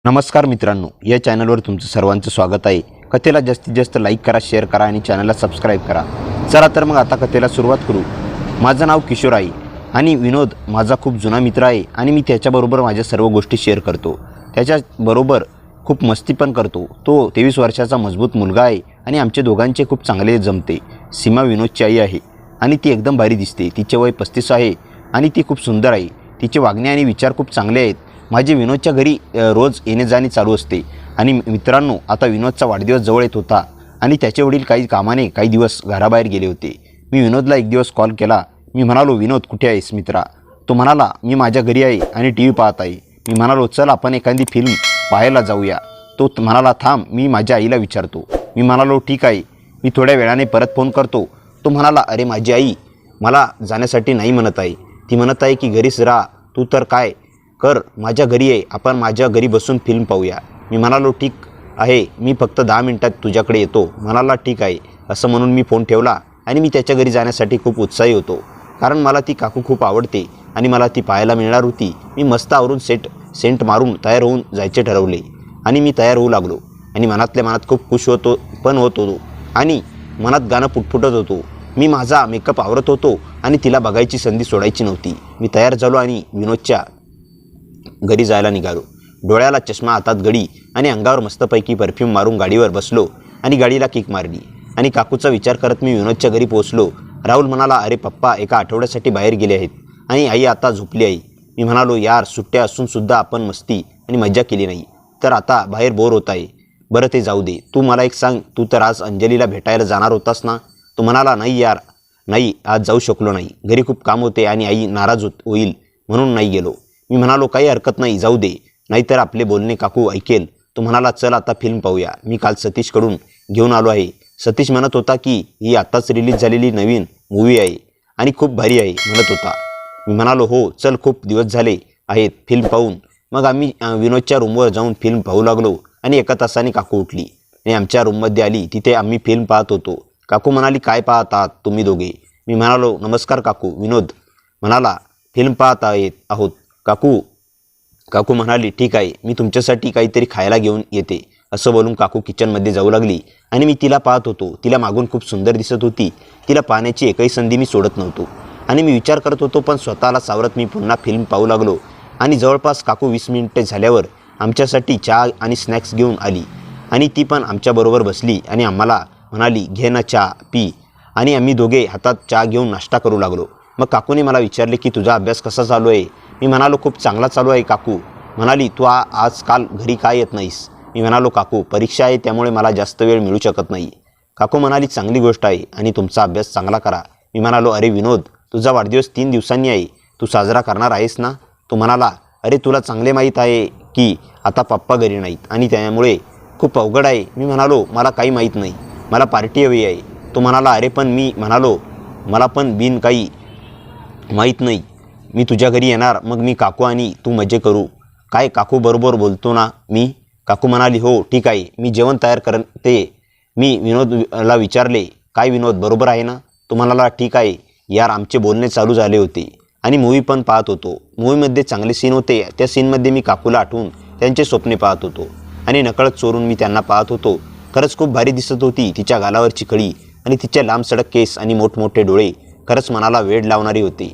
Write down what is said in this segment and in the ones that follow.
नमस्कार मित्रांनो, या चॅनलवर तुमचं सर्वांचं स्वागत आहे। कथेला जास्तीत जास्त लाईक करा, शेअर करा आणि चॅनलला सबस्क्राईब करा। चला तर मग आता कथेला सुरुवात करू। माझं नाव किशोर आहे आणि विनोद माझा खूप जुना मित्र आहे आणि मी त्याच्याबरोबर माझ्या सर्व गोष्टी शेअर करतो। त्याच्याबरोबर खूप मस्ती पण करतो। तो 23 वर्षाचा मजबूत मुलगा आहे आणि आमचे दोघांचे खूप चांगले जमते। सीमा विनोदची आई आहे आणि ती एकदम भारी दिसते। तिचे वय 35 आहे आणि ती खूप सुंदर आहे। तिचे वागणे आणि विचार खूप चांगले आहेत। माझे विनोदच्या घरी रोज येणे जाणे चालू असते। आणि मित्रांनो, आता विनोदचा वाढदिवस जवळ येत होता आणि त्याचे वडील काही कामाने काही दिवस घराबाहेर गेले होते। मी विनोदला एक दिवस कॉल केला। मी म्हणालो, विनोद कुठे आहेस मित्रा? तो म्हणाला, मी माझ्या घरी आहे आणि टी व्ही पाहत आहे। मी म्हणालो, चल आपण एखादी फिल्म पाहायला जाऊया। तो म्हणाला, थांब मी माझ्या आईला विचारतो। मी म्हणालो, ठीक आहे, मी थोड्या वेळाने परत फोन करतो। तो म्हणाला, अरे माझी आई मला जाण्यासाठी नाही म्हणत आहे। ती म्हणत आहे की घरीच राहा। तू तर काय कर, माझ्या घरी आहे, आपण माझ्या घरी बसून फिल्म पाहूया। मी म्हणालो, ठीक आहे, मी फक्त 10 मिनिटात तुझ्याकडे येतो। म्हणाला, ठीक आहे असं म्हणून मी फोन ठेवला आणि मी त्याच्या घरी जाण्यासाठी खूप उत्साही होतो, कारण मला ती काकू खूप आवडते आणि मला ती पाहायला मिळणार होती। मी मस्त आवरून सेंट मारून तयार होऊन जायचे ठरवले आणि मी तयार होऊ लागलो आणि मनातल्या मनात खूप खुश होत होतो आणि मनात गाणं पुटपुटत होतो। मी माझा मेकअप आवरत होतो आणि तिला बघायची संधी सोडायची नव्हती। मी तयार झालो आणि विनोदच्या घरी जायला निघालो। डोळ्याला चष्मा, हातात घडी आणि अंगावर मस्तपैकी परफ्यूम मारून गाडीवर बसलो आणि गाडीला किक मारली आणि काकूचा विचार करत मी विनोदच्या घरी पोहोचलो। राहुल म्हणाला, अरे पप्पा एका आठवड्यासाठी बाहेर गेले आहेत आणि आई आता झोपली आहे। मी म्हणालो, यार सुट्ट्या असून सुद्धा आपण मस्ती आणि मज्जा केली नाही, तर आता बाहेर बोर होत आहे। बरं ते जाऊ दे, तू मला एक सांग, तू तर आज अंजलीला भेटायला जाणार होतास ना? तो म्हणाला, नाही यार, नाही आज जाऊ शकलो नाही, घरी खूप काम होते आणि आई नाराज होईल म्हणून नाही गेलो। मी म्हणालो, काही हरकत नाही, जाऊ दे, नाहीतर आपले बोलणे काकू ऐकेल। तो म्हणाला, चल आता फिल्म पाहूया, मी काल सतीशकडून घेऊन आलो आहे। सतीश म्हणत होता की ही आत्ताच रिलीज झालेली नवीन मूवी आहे आणि खूप भारी आहे म्हणत होता। मी म्हणालो, हो चल, खूप दिवस झाले आहेत फिल्म पाहून। मग आम्ही विनोदच्या रूमवर जाऊन फिल्म पाहू लागलो आणि एका तासाने काकू उठली आणि आमच्या रूममध्ये आली। तिथे आम्ही फिल्म पाहत होतो। काकू म्हणाली, काय पाहत आहात तुम्ही दोघे? मी म्हणालो, नमस्कार काकू। विनोद म्हणाला, फिल्म पाहत आहोत काकू म्हणाली, ठीक आहे, मी तुमच्यासाठी काहीतरी खायला घेऊन येते। असं बोलून काकू किचनमध्ये जाऊ लागली आणि मी तिला पाहत होतो। तिला मागून खूप सुंदर दिसत होती। तिला पाहण्याची एकही संधी मी सोडत नव्हतो आणि मी विचार करत होतो, पण स्वतःला सावरत मी पुन्हा फिल्म पाहू लागलो। आणि जवळपास काकू 20 मिनिटे झाल्यावर आमच्यासाठी चहा आणि स्नॅक्स घेऊन आली आणि ती पण आमच्याबरोबर बसली आणि आम्हाला म्हणाली, घे ना चहा पी। आणि आम्ही दोघे हातात चहा घेऊन नाश्ता करू लागलो। मग काकूने मला विचारले की तुझा अभ्यास कसा चालू आहे? मी म्हणालो, खूप चांगला चालू आहे। काकू म्हणाली, तू आजकाल घरी काय येत नाहीस? मी म्हणालो, काकू परीक्षा आहे त्यामुळे मला जास्त वेळ मिळू शकत नाही। काकू म्हणाली, चांगली गोष्ट आहे आणि तुमचा अभ्यास चांगला करा। मी म्हणालो, अरे विनोद, तुझा वाढदिवस 3 दिवसांनी आहे, तू साजरा करणार आहेस ना? तो म्हणाला, अरे तुला चांगले माहीत आहे की आता पप्पा घरी नाहीत आणि त्यामुळे खूप अवघड आहे। मी म्हणालो, मला काही माहीत नाही, मला पार्टी हवी आहे। तो म्हणाला, अरे पण मी म्हणालो, मला पण बिन काही माहीत नाही, मी तुझ्या घरी येणार, मग मी काकू आणि तू मजे करू। काय काकू बरोबर बोलतो ना मी? काकू म्हणाली, हो ठीक आहे, मी जेवण तयार करते। मी विनोदला विचारले, काय विनोद बरोबर आहे ना? तो म्हणाला, ठीक आहे यार। आमचे बोलणे चालू झाले होते आणि मूवी पण पाहत होतो। मूवीमध्ये चांगले सीन होते। त्या सीनमध्ये मी काकूला आठवून त्यांचे स्वप्ने पाहत होतो आणि नकळत चोरून मी त्यांना पाहत होतो। खरंच खूप भारी दिसत होती। तिच्या गालावरची खडी आणि तिचे लांब सडक केस आणि मोठमोठे डोळे खरंच मनाला वेड लावणारे होते।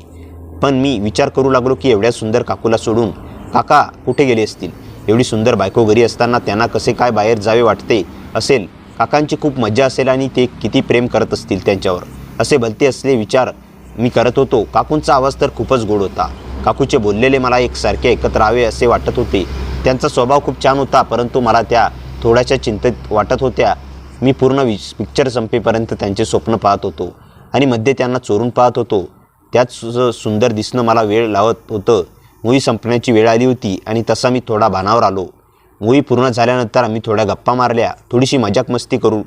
पण मी विचार करू लागलो की एवढ्या सुंदर काकूला सोडून काका कुठे गेले असतील? एवढी सुंदर बायको घरी असताना त्यांना कसे काय बाहेर जावे वाटते असेल? काकांची खूप मज्जा असेल आणि ते किती प्रेम करत असतील त्यांच्यावर, असे भलते असले विचार मी करत होतो। काकूंचा आवाज तर खूपच गोड होता। काकूचे बोललेले मला एकसारखे ऐकत राहावे असे वाटत होते। त्यांचा स्वभाव खूप छान होता, परंतु मला त्या थोड्याशा चिंतित वाटत होत्या। मी पूर्ण पिक्चर संपेपर्यंत त्यांचे स्वप्न पाहत होतो आणि मध्ये त्यांना चोरून पाहत होतो। त्याच सुंदर दिसणं मला वेळ लावत होतं। मूवी संपण्याची वेळ आली होती आणि तसा मी थोडा भानावर आलो। मूवी पूर्ण झाल्यानंतर आम्ही थोड्या गप्पा मारल्या, थोडीशी मजाक मस्ती करू।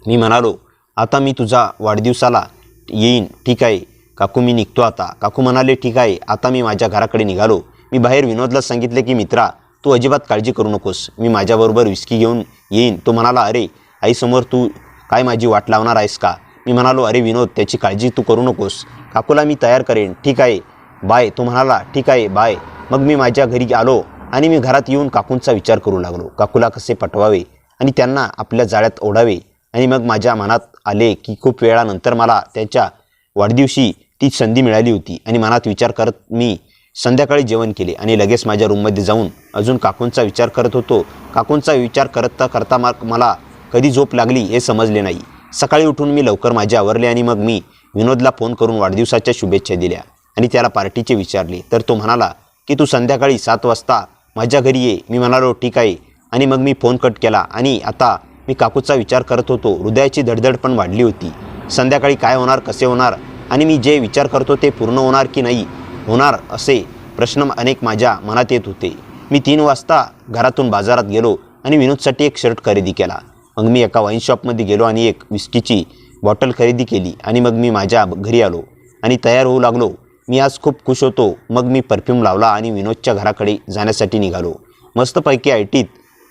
मी म्हणालो, आता मी तुझा वाढदिवसाला येईन, ठीक आहे काकू, मी निघतो आता। काकू म्हणाले, ठीक आहे। आता मी माझ्या घराकडे निघालो। मी बाहेर विनोदला सांगितले की मित्रा, तू अजिबात काळजी करू नकोस, मी माझ्याबरोबर विस्की घेऊन येईन। तो म्हणाला, अरे आईसमोर तू काय माझी वाट लावणार आहेस का? मी म्हणालो, अरे विनोद, त्याची काळजी तू करू नकोस, काकूला मी तयार करेन, ठीक आहे बाय। तो म्हणाला, ठीक आहे बाय। मग मी माझ्या घरी आलो आणि मी घरात येऊन काकूंचा विचार करू लागलो. काकूला कसे पटवावे आणि त्यांना आपल्या जाळ्यात ओढावे. आणि मग माझ्या मनात आले की खूप वेळानंतर मला त्याच्या वाढदिवशी ती संधी मिळाली होती. आणि मनात विचार करत मी संध्याकाळी जेवण केले आणि लगेच माझ्या रूममध्ये जाऊन अजून काकूंचा विचार करत होतो. काकूंचा विचार करता करता मला कधी झोप लागली हे समजले नाही. सकाळी उठून मी लवकर माझे आवरले आणि मग मी विनोदला फोन करून वाढदिवसाच्या शुभेच्छा दिल्या आणि त्याला पार्टीचे विचारले. तर तो म्हणाला की तू संध्याकाळी 7 वाजता माझ्या घरी ये. मी म्हणालो ठीक आहे. आणि मग मी फोन कट केला. आणि आता मी काकूचा विचार करत होतो. हृदयाची धडधड पण वाढली होती. संध्याकाळी काय होणार, कसे होणार आणि मी जे विचार करतो ते पूर्ण होणार की नाही होणार असे प्रश्न अनेक माझ्या मनात येत होते. मी 3 वाजता घरातून बाजारात गेलो आणि विनोदसाठी एक शर्ट खरेदी केला. मग मी एका वाईन शॉपमध्ये गेलो आणि एक विस्कीची बॉटल खरेदी केली. आणि मग मी माझ्या घरी आलो आणि तयार होऊ लागलो. मी आज खूप खुश होतो. मग मी परफ्यूम लावला आणि विनोदच्या घराकडे जाण्यासाठी निघालो. मस्तपैकी आयटीत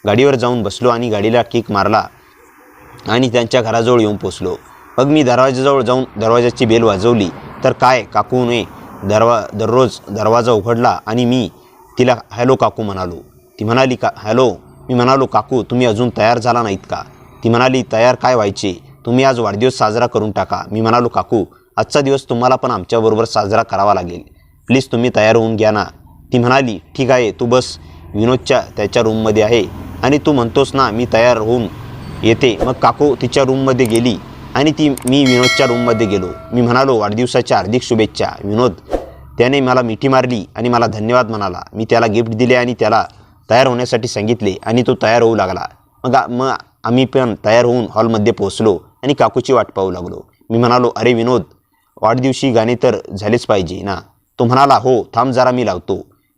गाडीवर जाऊन बसलो आणि गाडीला किक मारला आणि त्यांच्या घराजवळ येऊन पोचलो. मग मी दरवाजाजवळ जाऊन दरवाजाची बेल वाजवली. तर काय काकूने दररोज दरवाजा उघडला आणि मी तिला हॅलो काकू म्हणालो. ती म्हणाली हॅलो. मी म्हणालो काकू तुम्ही अजून तयार झाला नाहीत का? ती म्हणाली तयार काय व्हायचे, तुम्ही आज वाढदिवस साजरा करून टाका. मी म्हणालो काकू आजचा दिवस तुम्हाला पण आमच्याबरोबर साजरा करावा लागेल. प्लीज तुम्ही तयार होऊन घ्या ना. ती म्हणाली ठीक आहे तू बस. विनोदच्या त्याच्या रूममध्ये आहे आणि तू म्हणतोस ना मी तयार होऊन येते. मग काकू तिच्या रूममध्ये गेली आणि मी विनोदच्या रूममध्ये गेलो. मी म्हणालो वाढदिवसाच्या हार्दिक शुभेच्छा. विनोद त्याने मला मिठी मारली आणि मला धन्यवाद म्हणाला. मी त्याला गिफ्ट दिले आणि त्याला तयार होण्यासाठी सांगितले आणि तो तयार होऊ लागला. मग आम्ही पण तयार होऊन हॉलमध्ये पोहोचलो आणि काकूची वाट पाहू लागलो. मी म्हणालो अरे विनोद वाढदिवशी गाणे तर झालेच पाहिजे ना. तो म्हणाला हो थांब जरा मी लावतो.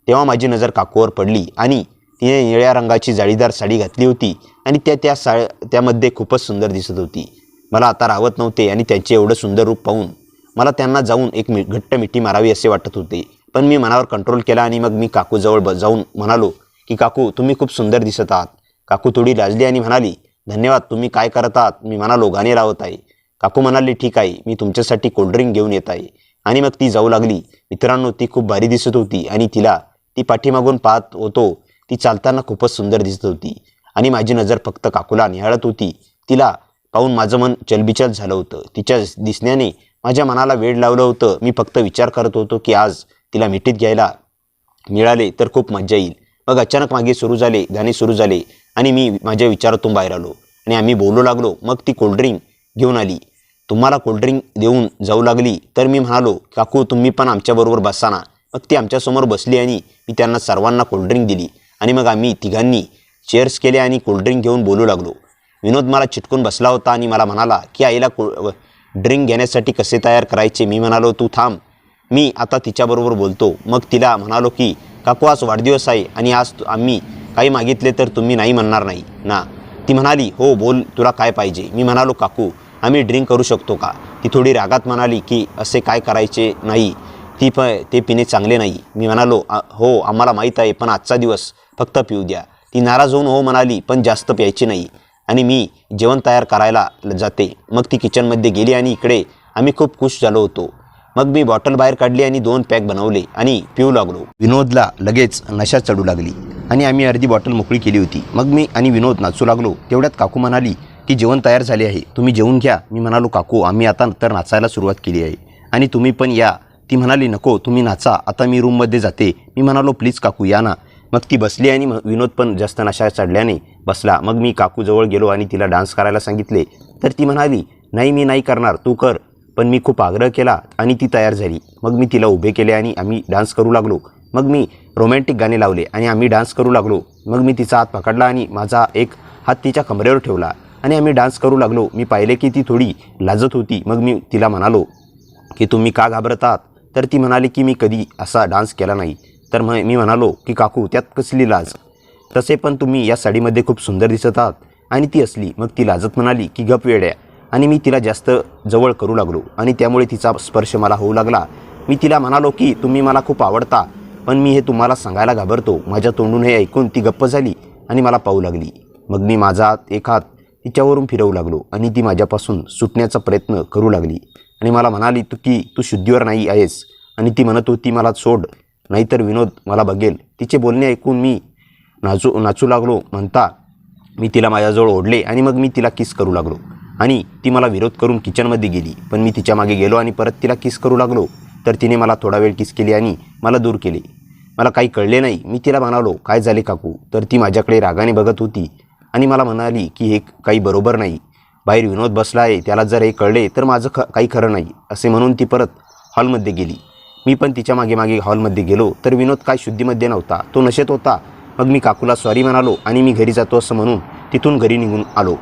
तेव्हा माझी नजर काकूवर पडली आणि तिने निळ्या रंगाची जाळीदार साडी घातली होती आणि त्यामध्ये खूपच सुंदर दिसत होती. मला आता राहत नव्हते आणि त्यांचे एवढं सुंदर रूप पाहून मला त्यांना जाऊन एक घट्ट मिठी मारावी असे वाटत होते. पण मी मनावर कंट्रोल केला आणि मग मी काकूजवळ जाऊन म्हणालो की काकू तुम्ही खूप सुंदर दिसत आहात. काकू थोडी लाजली आणि म्हणाली धन्यवाद. तुम्ही काय करत आहात? मी म्हणालो गाणे लावत आहे. काकू म्हणाली ठीक आहे मी तुमच्यासाठी कोल्ड्रिंक घेऊन येत आहे. आणि मग ती जाऊ लागली. मित्रांनो ती खूप भारी दिसत होती आणि ती पाठीमागून पाहत होतो. ती चालताना खूपच सुंदर दिसत होती आणि माझी नजर फक्त काकूला निहाळत होती. तिला पाहून माझं मन चलबिचल झालं होतं. तिच्या दिसण्याने माझ्या मनाला वेड लावलं होतं. मी फक्त विचार करत होतो की आज तिला मिठीत घ्यायला मिळाले तर खूप मजा येईल. मग अचानक गाणे सुरू झाले आणि मी माझ्या विचारातून बाहेर आलो आणि आम्ही बोलू लागलो. मग ती कोल्ड्रिंक घेऊन आली. तुम्हाला कोल्ड्रिंक देऊन जाऊ लागली. तर मी म्हणालो काकू तुम्ही पण आमच्याबरोबर बसा ना. मग ती आमच्यासमोर बसली आणि मी त्यांना सर्वांना कोल्ड्रिंक दिली आणि मग आम्ही तिघांनी चेअर्स केले आणि कोल्ड्रिंक घेऊन बोलू लागलो. विनोद मला चिटकून बसला होता आणि मला म्हणाला की आईला ड्रिंक घेण्यासाठी कसे तयार करायचे. मी म्हणालो तू थांब मी आता तिच्याबरोबर बोलतो. मग तिला म्हणालो की काकू आज वाढदिवस आहे आणि आज आम्ही काही मागितले तर तुम्ही नाही म्हणणार नाही ना. ती म्हणाली हो बोल तुला काय पाहिजे. मी म्हणालो काकू आम्ही ड्रिंक करू शकतो का. ती थोडी रागात म्हणाली की असे काय करायचे नाही. ते पिणे चांगले नाही. मी म्हणालो हो आम्हाला माहीत आहे पण आजचा दिवस फक्त पिऊ द्या. ती नाराज होऊन हो म्हणाली पण जास्त प्यायची नाही आणि मी जेवण तयार करायला जाते. मग ती किचनमध्ये गेली आणि इकडे आम्ही खूप खुश झालो होतो. मग मी बॉटल बाहेर काढली आणि 2 पॅक बनवले आणि पिऊ लागलो. विनोदला लगेच नशा चढू लागली आणि आम्ही अर्धी बॉटल मोकळी केली होती. मग मी आणि विनोद नाचू लागलो. तेवढ्यात काकू म्हणाली की जेवण तयार झाले आहे तुम्ही जेवून घ्या. मी म्हणालो काकू आम्ही आता तर नाचायला सुरुवात केली आहे आणि तुम्ही पण या. ती म्हणाली नको तुम्ही नाचा आता मी रूममध्ये जाते. मी म्हणालो प्लीज काकू या ना. मग ती बसली आणि विनोद पण जास्त नशा चढल्याने बसला. मग मी काकूजवळ गेलो आणि तिला डान्स करायला सांगितले. तर ती म्हणाली नाही मी नाही करणार तू कर. पण मी खूप आग्रह केला आणि ती तयार झाली. मग मी तिला उभे केले आणि आम्ही डान्स करू लागलो. मग मी रोमॅन्टिक गाणे लावले आणि आम्ही डान्स करू लागलो. मग मी तिचा हात पकडला आणि माझा एक हात तिच्या कमरेवर ठेवला आणि आम्ही डान्स करू लागलो. मी पाहिले की ती थोडी लाजत होती. मग मी तिला म्हणालो की तुम्ही का घाबरत आहात. तर ती म्हणाली की मी कधी असा डान्स केला नाही. तर मी म्हणालो की काकू त्यात कसली लाज. तसे पण तुम्ही या साडीमध्ये खूप सुंदर दिसत आहात. आणि ती असली. मग ती लाजत म्हणाली की गप वेड्या. आणि मी तिला जास्त जवळ करू लागलो आणि त्यामुळे तिचा स्पर्श मला होऊ लागला. मी तिला म्हणालो की तुम्ही मला खूप आवडता पण मी हे तुम्हाला सांगायला घाबरतो. माझ्या तोंडून हे ऐकून ती गप्प झाली आणि मला पाहू लागली. मग मी माझा एक हात तिच्यावरून फिरवू लागलो आणि ती माझ्यापासून सुटण्याचा प्रयत्न करू लागली आणि मला म्हणाली की तू शुद्धीवर नाही आहेस. आणि ती म्हणत होती मला सोड नाहीतर विनोद मला बघेल. तिचे बोलणे ऐकून मी नाचू लागलो म्हणता मी तिला माझ्याजवळ ओढले आणि मग मी तिला किस करू लागलो आणि ती मला विरोध करून किचनमध्ये गेली. पण मी तिच्या मागे गेलो आणि परत तिला किस करू लागलो तर तिने मला थोडा वेळ किस केली आणि मला दूर केले. मला काही कळले नाही. मी तिला म्हणालो, काय झाले काकू? तर ती माझ्याकडे रागाने बघत होती आणि मला म्हणाली की हे काही बरोबर नाही. बाहेर विनोद बसला आहे, त्याला जर हे कळले तर माझं काही खरं नाही असे म्हणून ती परत हॉलमध्ये गेली. मी पण तिच्या मागे मागे हॉलमध्ये गेलो तर विनोद काय शुद्धीमध्ये नव्हता, तो नशेत होता. मग मी काकूला सॉरी म्हणालो आणि मी घरी जातो असं म्हणून तिथून घरी निघून आलो.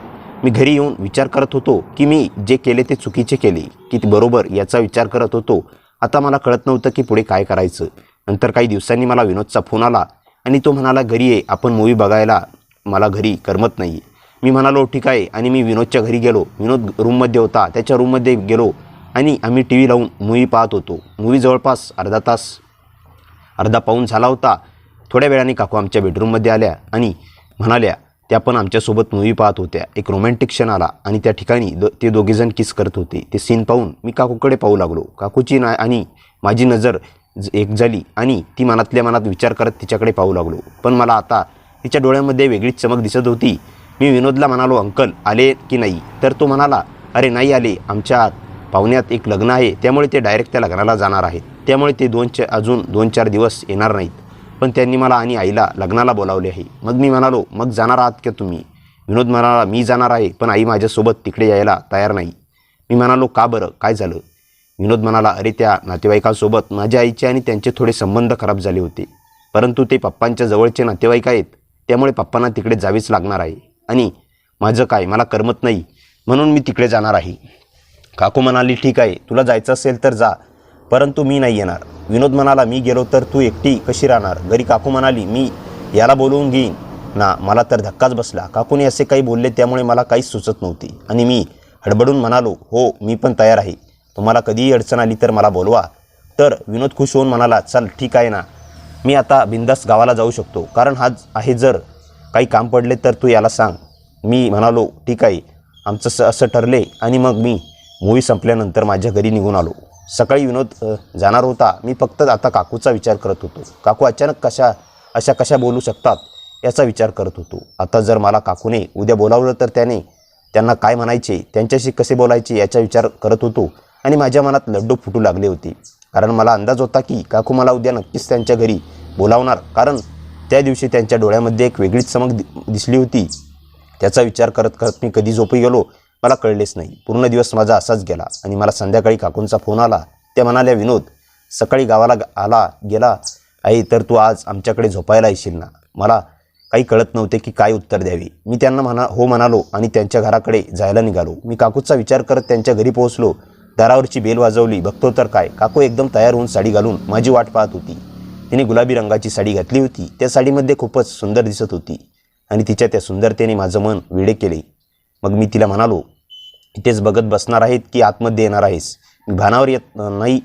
मी घरी येऊन विचार करत होतो की मी जे केले ते चुकीचे केले की ते बरोबर याचा विचार करत होतो. आता मला कळत नव्हतं की पुढे काय करायचं. नंतर काही दिवसांनी मला विनोदचा फोन आला आणि तो म्हणाला, घरी ये, आपण मूवी बघायला, मला घरी करमत नाही. मी म्हणालो ठीक आहे आणि मी विनोदच्या घरी गेलो. विनोद रूममध्ये होता. त्याच्या रूममध्ये गेलो आणि आम्ही टी व्ही लावून मूवी पाहत होतो. मूवी जवळपास अर्धा पाऊण झाला होता. थोड्या वेळाने काकू आमच्या बेडरूममध्ये आल्या आणि म्हणाल्या त्या पण आमच्यासोबत मूवी पाहत होत्या. एक रोमॅन्टिक क्षण आला आणि त्या ठिकाणी ते दोघेजण किस करत होते. ते सीन पाहून मी काकूकडे पाहू लागलो. काकूची आणि माझी नजर एक झाली आणि ती मनातल्या मनात विचार करत तिच्याकडे पाहू लागलो. पण मला आता तिच्या डोळ्यामध्ये वेगळीच चमक दिसत होती. मी विनोदला म्हणालो, अंकल आले की नाही? तर तो म्हणाला, अरे नाही आले, आमच्या पाहुण्यात एक लग्न आहे, त्यामुळे ते डायरेक्ट त्या लग्नाला जाणार आहेत, त्यामुळे ते अजून 2-4 दिवस येणार नाहीत. पण त्यांनी मला आणि आईला लग्नाला बोलावले आहे. मग मी म्हणालो, मग जाणार आहात का तुम्ही? विनोद म्हणाला, मी जाणार आहे, पण आई माझ्यासोबत तिकडे यायला तयार नाही. मी म्हणालो, का बरं, काय झालं? विनोद म्हणाला, अरे त्या नातेवाईकांसोबत माझ्या आईचे आणि त्यांचे थोडे संबंध खराब झाले होते, परंतु ते पप्पांच्या जवळचे नातेवाईक आहेत, त्यामुळे पप्पांना तिकडे जावेच लागणार आहे आणि माझं काय, मला करमत नाही म्हणून मी तिकडे जाणार आहे. काकू म्हणाली, ठीक आहे, तुला जायचं असेल तर जा, परंतु मी नाही येणार. विनोद म्हणाला, मी गेलो तर तू एकटी कशी राहणार घरी? काकू म्हणाली, मी याला बोलवून घेईन ना. मला तर धक्काच बसला. काकूने असे काही बोलले त्यामुळे मला काहीच सुचत नव्हती आणि मी हडबडून म्हणालो, हो मी पण तयार आहे, तुम्हाला कधीही अडचण आली तर मला बोलवा. तर विनोद खुश होऊन म्हणाला, चल ठीक आहे ना, मी आता बिंदास गावाला जाऊ शकतो, कारण आज आहे, जर काही काम पडले तर तू याला सांग. मी म्हणालो, ठीक आहे, आमचं असं ठरले आणि मग मी मूवी संपल्यानंतर माझ्या घरी निघून आलो. सकाळी विनोद जाणार होता. मी फक्त आता काकूचा विचार करत होतो. काकू अचानक कशा बोलू शकतात याचा विचार करत होतो. आता जर मला काकूने उद्या बोलावलं तर त्यांना काय म्हणायचे, त्यांच्याशी कसे बोलायचे याचा विचार करत होतो आणि माझ्या मनात लड्डू फुटू लागले होते. कारण मला अंदाज होता की काकू मला उद्या नक्कीच त्यांच्या घरी बोलावणार, कारण त्या दिवशी त्यांच्या डोळ्यामध्ये एक वेगळीच चमक दिसली होती. त्याचा विचार करत करत मी कधी झोपी गेलो मला कळलेच नाही. पूर्ण दिवस माझा असाच गेला आणि मला संध्याकाळी काकूंचा फोन आला. त्या म्हणाल्या, विनोद सकाळी गावाला गेला आहे, तर तू आज आमच्याकडे झोपायला येशील ना? मला काही कळत नव्हते की काय उत्तर द्यावे. मी त्यांना हो म्हणालो आणि त्यांच्या घराकडे जायला निघालो. मी काकूचा विचार करत त्यांच्या घरी पोहोचलो. दारावरची बेल वाजवली. बघतो तर काय, काकू एकदम तयार होऊन साडी घालून माझी वाट पाहत होती. तिने गुलाबी रंगाची साडी घातली होती. त्या साडीमध्ये खूपच सुंदर दिसत होती आणि तिच्या त्या सुंदरतेने माझं मन वेडे केले. मग मी तिला म्हणालो, इथेच बघत बसणार आहेत की आतमध्ये येणार आहेस? मी भानावर येत नाही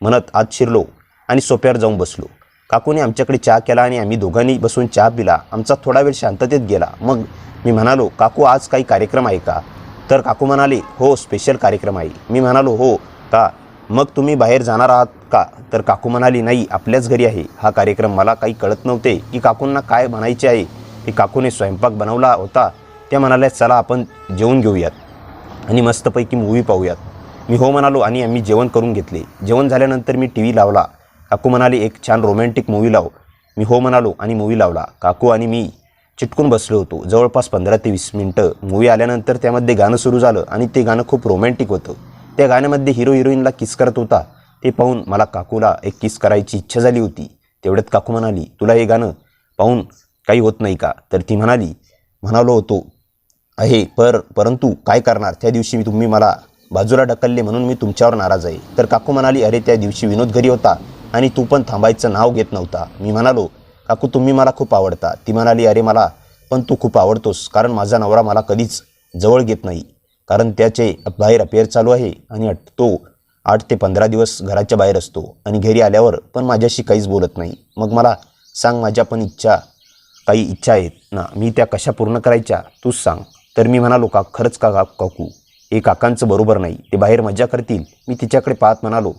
म्हणत आत शिरलो आणि सोफ्यावर जाऊन बसलो. काकूने आमच्याकडे चहा केला आणि आम्ही दोघांनी बसून चहा पिला. आमचा थोडा वेळ शांततेत गेला. मग मी म्हणालो, काकू आज काही कार्यक्रम आहे का? तर काकू म्हणाले, हो स्पेशल कार्यक्रम आहे. मी म्हणालो, हो का? मग तुम्ही बाहेर जाणार आहात का? तर काकू म्हणाली, नाही, आपल्याच घरी आहे हा कार्यक्रम. मला काही कळत नव्हते की काकूंना काय म्हणायचे आहे. की काकूने स्वयंपाक बनवला होता. त्या म्हणाल्या, चला आपण जेवून घेऊयात आणि मस्तपैकी मूवी पाहूयात. मी हो म्हणालो आणि आम्ही जेवण करून घेतले. जेवण झाल्यानंतर मी टी व्ही लावला. काकू म्हणाली, एक छान रोमॅन्टिक मूवी लाव. मी हो म्हणालो आणि मूवी लावला. काकू आणि मी चिटकून बसलो होतो. जवळपास 15 ते 20 मिनटं मूवी आल्यानंतर त्यामध्ये गाणं सुरू झालं आणि ते गाणं खूप रोमॅन्टिक होतं. त्या गाण्यामध्ये हिरो हिरोईनला किस करत होता. ते पाहून मला काकूला एक किस करायची इच्छा झाली होती. तेवढ्यात काकू म्हणाली, तुला हे गाणं पाहून काही होत नाही का? तर ती म्हणालो होतो आहे, परंतु काय करणार, त्या दिवशी तुम्ही मला बाजूला ढकलले म्हणून मी तुमच्यावर नाराज आहे. तर काकू म्हणाली, अरे त्या दिवशी विनोद घरी होता आणि तू पण थांबायचं नाव घेत नव्हता. मी म्हणालो, काकू तुम्ही मला खूप आवडता. ती म्हणाली, अरे मला पण तू खूप आवडतोस, कारण माझा नवरा मला कधीच जवळ घेत नाही, कारण त्याचे बाहेर अफेअर चालू आहे आणि तो 8 ते 15 दिवस घराच्या बाहेर असतो आणि घरी आल्यावर पण माझ्याशी काहीच बोलत नाही. मग मला सांग, माझ्या पण काही इच्छा आहेत ना, मी त्या कशा पूर्ण करायच्या तूच सांग. तर मी म्हणालो, खरंच का काकू, हे काकांचं बरोबर नाही, ते बाहेर मजा करतील. मी तिच्याकडे पाहत म्हणालो,